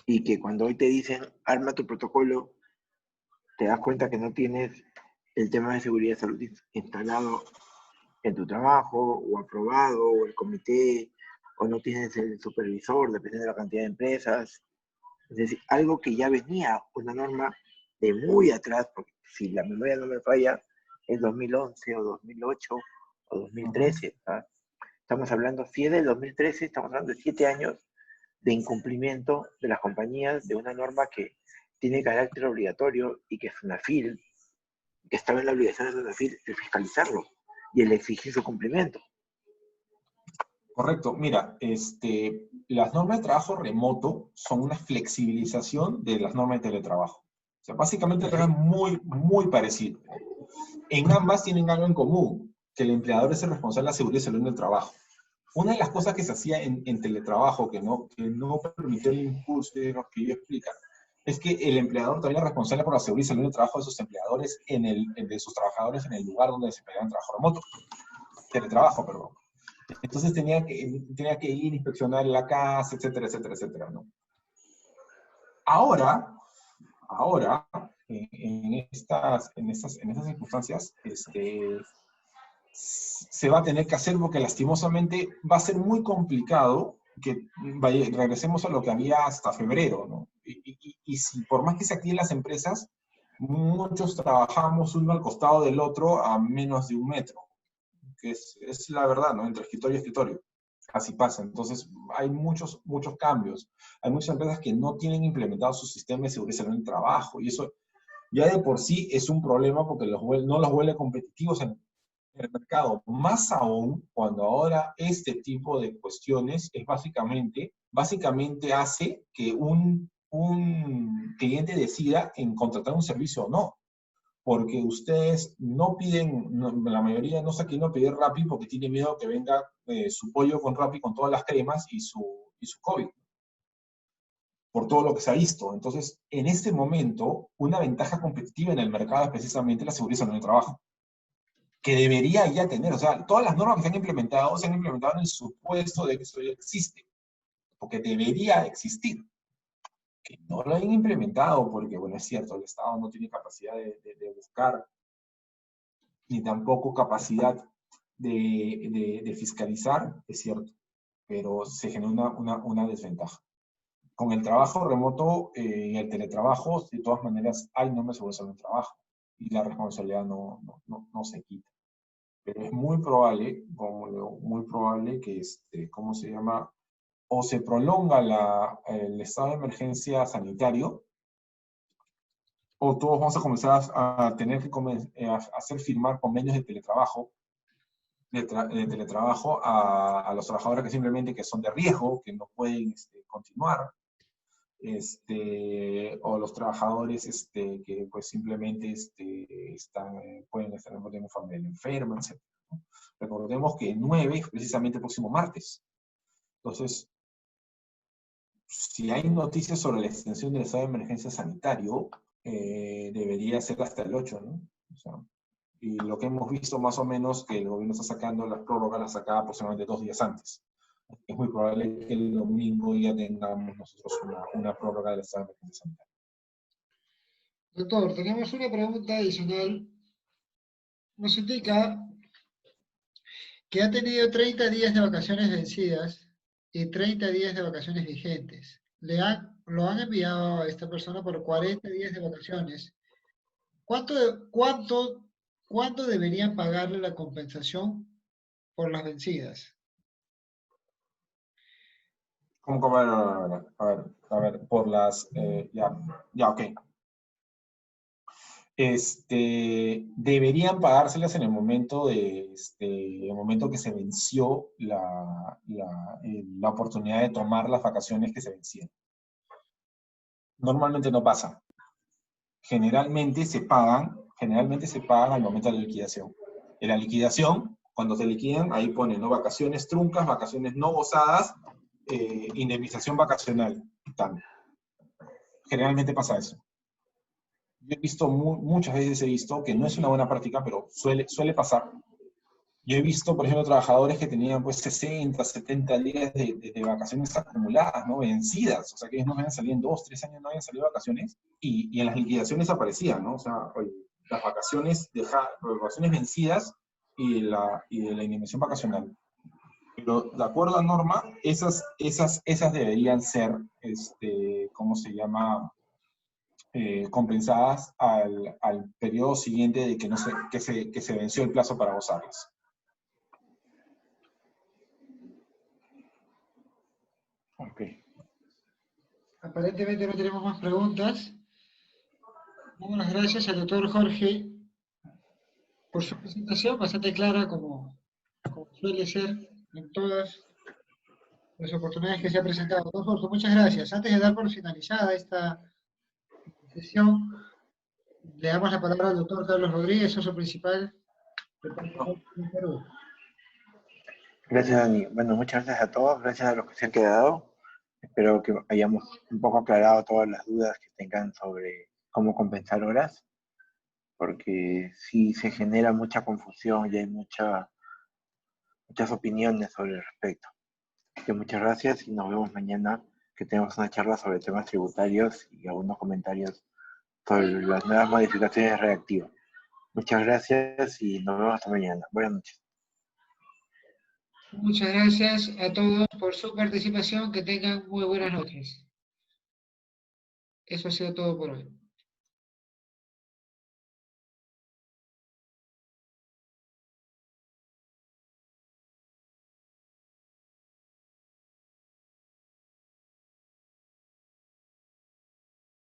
S2: Y que cuando hoy te dicen, arma tu protocolo, te das cuenta que no tienes el tema de seguridad y salud instalado en tu trabajo, o aprobado, o el comité, o no tienes el supervisor, depende de la cantidad de empresas. Es decir, algo que ya venía, una norma de muy atrás, porque si la memoria no me falla, es 2011 o 2008 o 2013. ¿Ah? Estamos hablando, si es del 2013, estamos hablando de 7 años de incumplimiento de las compañías de una norma que tiene carácter obligatorio y que SUNAFIL, que estaba en la obligación de SUNAFIL el fiscalizarlo y el exigir su cumplimiento.
S3: Correcto. Mira, las normas de trabajo remoto son una flexibilización de las normas de teletrabajo. O sea, básicamente es muy, muy parecido. En ambas tienen algo en común, que el empleador es el responsable de la seguridad y salud del trabajo. Una de las cosas que se hacía en teletrabajo, que no permitió el impulso de lo que yo explico, es que el empleador también es responsable por la seguridad y salud del trabajo de sus empleadores, de sus trabajadores en el lugar donde desempeñaban trabajo remoto. Teletrabajo, perdón. Entonces tenía que ir a inspeccionar la casa, etcétera, etcétera, etcétera, ¿no? Ahora, en estas circunstancias, se va a tener que hacer porque lastimosamente va a ser muy complicado que regresemos a lo que había hasta febrero, ¿no? Y si por más que se activen las empresas, muchos trabajamos uno al costado del otro a menos de 1 metro, que es la verdad, ¿no? Entre escritorio y escritorio. Así pasa. Entonces, hay muchos cambios. Hay muchas empresas que no tienen implementado su sistema de seguridad en el trabajo, y eso ya de por sí es un problema porque no los vuelve competitivos en el mercado. Más aún cuando ahora este tipo de cuestiones es básicamente hace que un cliente decida en contratar un servicio o no. Porque ustedes no piden, la mayoría no está queriendo pedir Rappi porque tiene miedo que venga su pollo con Rappi con todas las cremas y su COVID, por todo lo que se ha visto. Entonces, en este momento, una ventaja competitiva en el mercado es precisamente la seguridad en el trabajo, que debería ya tener, o sea, todas las normas que se han implementado en el supuesto de que eso ya existe, porque debería existir. Que no lo han implementado porque, bueno, es cierto, el Estado no tiene capacidad de buscar, ni tampoco capacidad de fiscalizar, es cierto, pero se genera una desventaja. con el trabajo remoto y el teletrabajo, de todas maneras, hay nombres sobre el trabajo y la responsabilidad no se quita. Pero es muy probable, muy probable que, ¿cómo se llama? O se prolonga el estado de emergencia sanitario, o todos vamos a comenzar a tener que hacer firmar convenios de teletrabajo, a los trabajadores que simplemente que son de riesgo, que no pueden continuar, o los trabajadores que pues simplemente pueden estar en una familia enferma, etc. Recordemos que 9 es precisamente el próximo martes. Entonces, si hay noticias sobre la extensión del estado de emergencia sanitario, debería ser hasta el 8, ¿no? O sea, y lo que hemos visto más o menos que el gobierno está sacando las prórrogas, las sacaba aproximadamente 2 días antes. Es muy probable que el domingo ya tengamos nosotros una prórroga del estado de emergencia sanitario.
S1: Doctor, tenemos una pregunta adicional. Nos indica que ha tenido 30 días de vacaciones vencidas y 30 días de vacaciones vigentes. Lo han enviado a esta persona por 40 días de vacaciones. ¿Cuánto deberían pagarle la compensación por las vencidas?
S3: ¿Cómo? A ver, por las, ok. Deberían pagárselas en el momento el momento que se venció la oportunidad de tomar las vacaciones que se vencían. Normalmente no pasa. Generalmente se pagan al momento de la liquidación. En la liquidación, cuando se liquidan, ahí ponen, ¿no? Vacaciones truncas, vacaciones no gozadas, indemnización vacacional. Generalmente pasa eso. Yo he visto, muchas veces he visto, que no es una buena práctica, pero suele pasar. Yo he visto, por ejemplo, trabajadores que tenían pues 60, 70 días de vacaciones acumuladas, ¿no? Vencidas. O sea, que ellos no habían salido en 2, 3 años, no habían salido de vacaciones, y en las liquidaciones aparecían, ¿no? O sea, oye, las vacaciones vencidas y de la indemnización vacacional. Pero de acuerdo a norma, esas deberían ser, ¿cómo se llama? Compensadas al periodo siguiente de que se venció el plazo para gozarlas.
S2: Ok.
S1: Aparentemente no tenemos más preguntas. Damos las gracias al doctor Jorge por su presentación, bastante clara como suele ser en todas las oportunidades que se ha presentado. Doctor Jorge, muchas gracias. Antes de dar por finalizada esta sesión, le damos la palabra al doctor Carlos Rodríguez, socio principal del Parque de Perú.
S2: Gracias, Dani. Bueno, muchas gracias a todos, gracias a los que se han quedado. Espero que hayamos un poco aclarado todas las dudas que tengan sobre cómo compensar horas, porque sí se genera mucha confusión y hay muchas opiniones sobre el respecto. Así que muchas gracias y nos vemos mañana, que tenemos una charla sobre temas tributarios y algunos comentarios sobre las nuevas modificaciones reactivas. Muchas gracias y nos vemos hasta mañana. Buenas noches.
S1: Muchas gracias a todos por su participación. Que tengan muy buenas noches. Eso ha sido todo por hoy.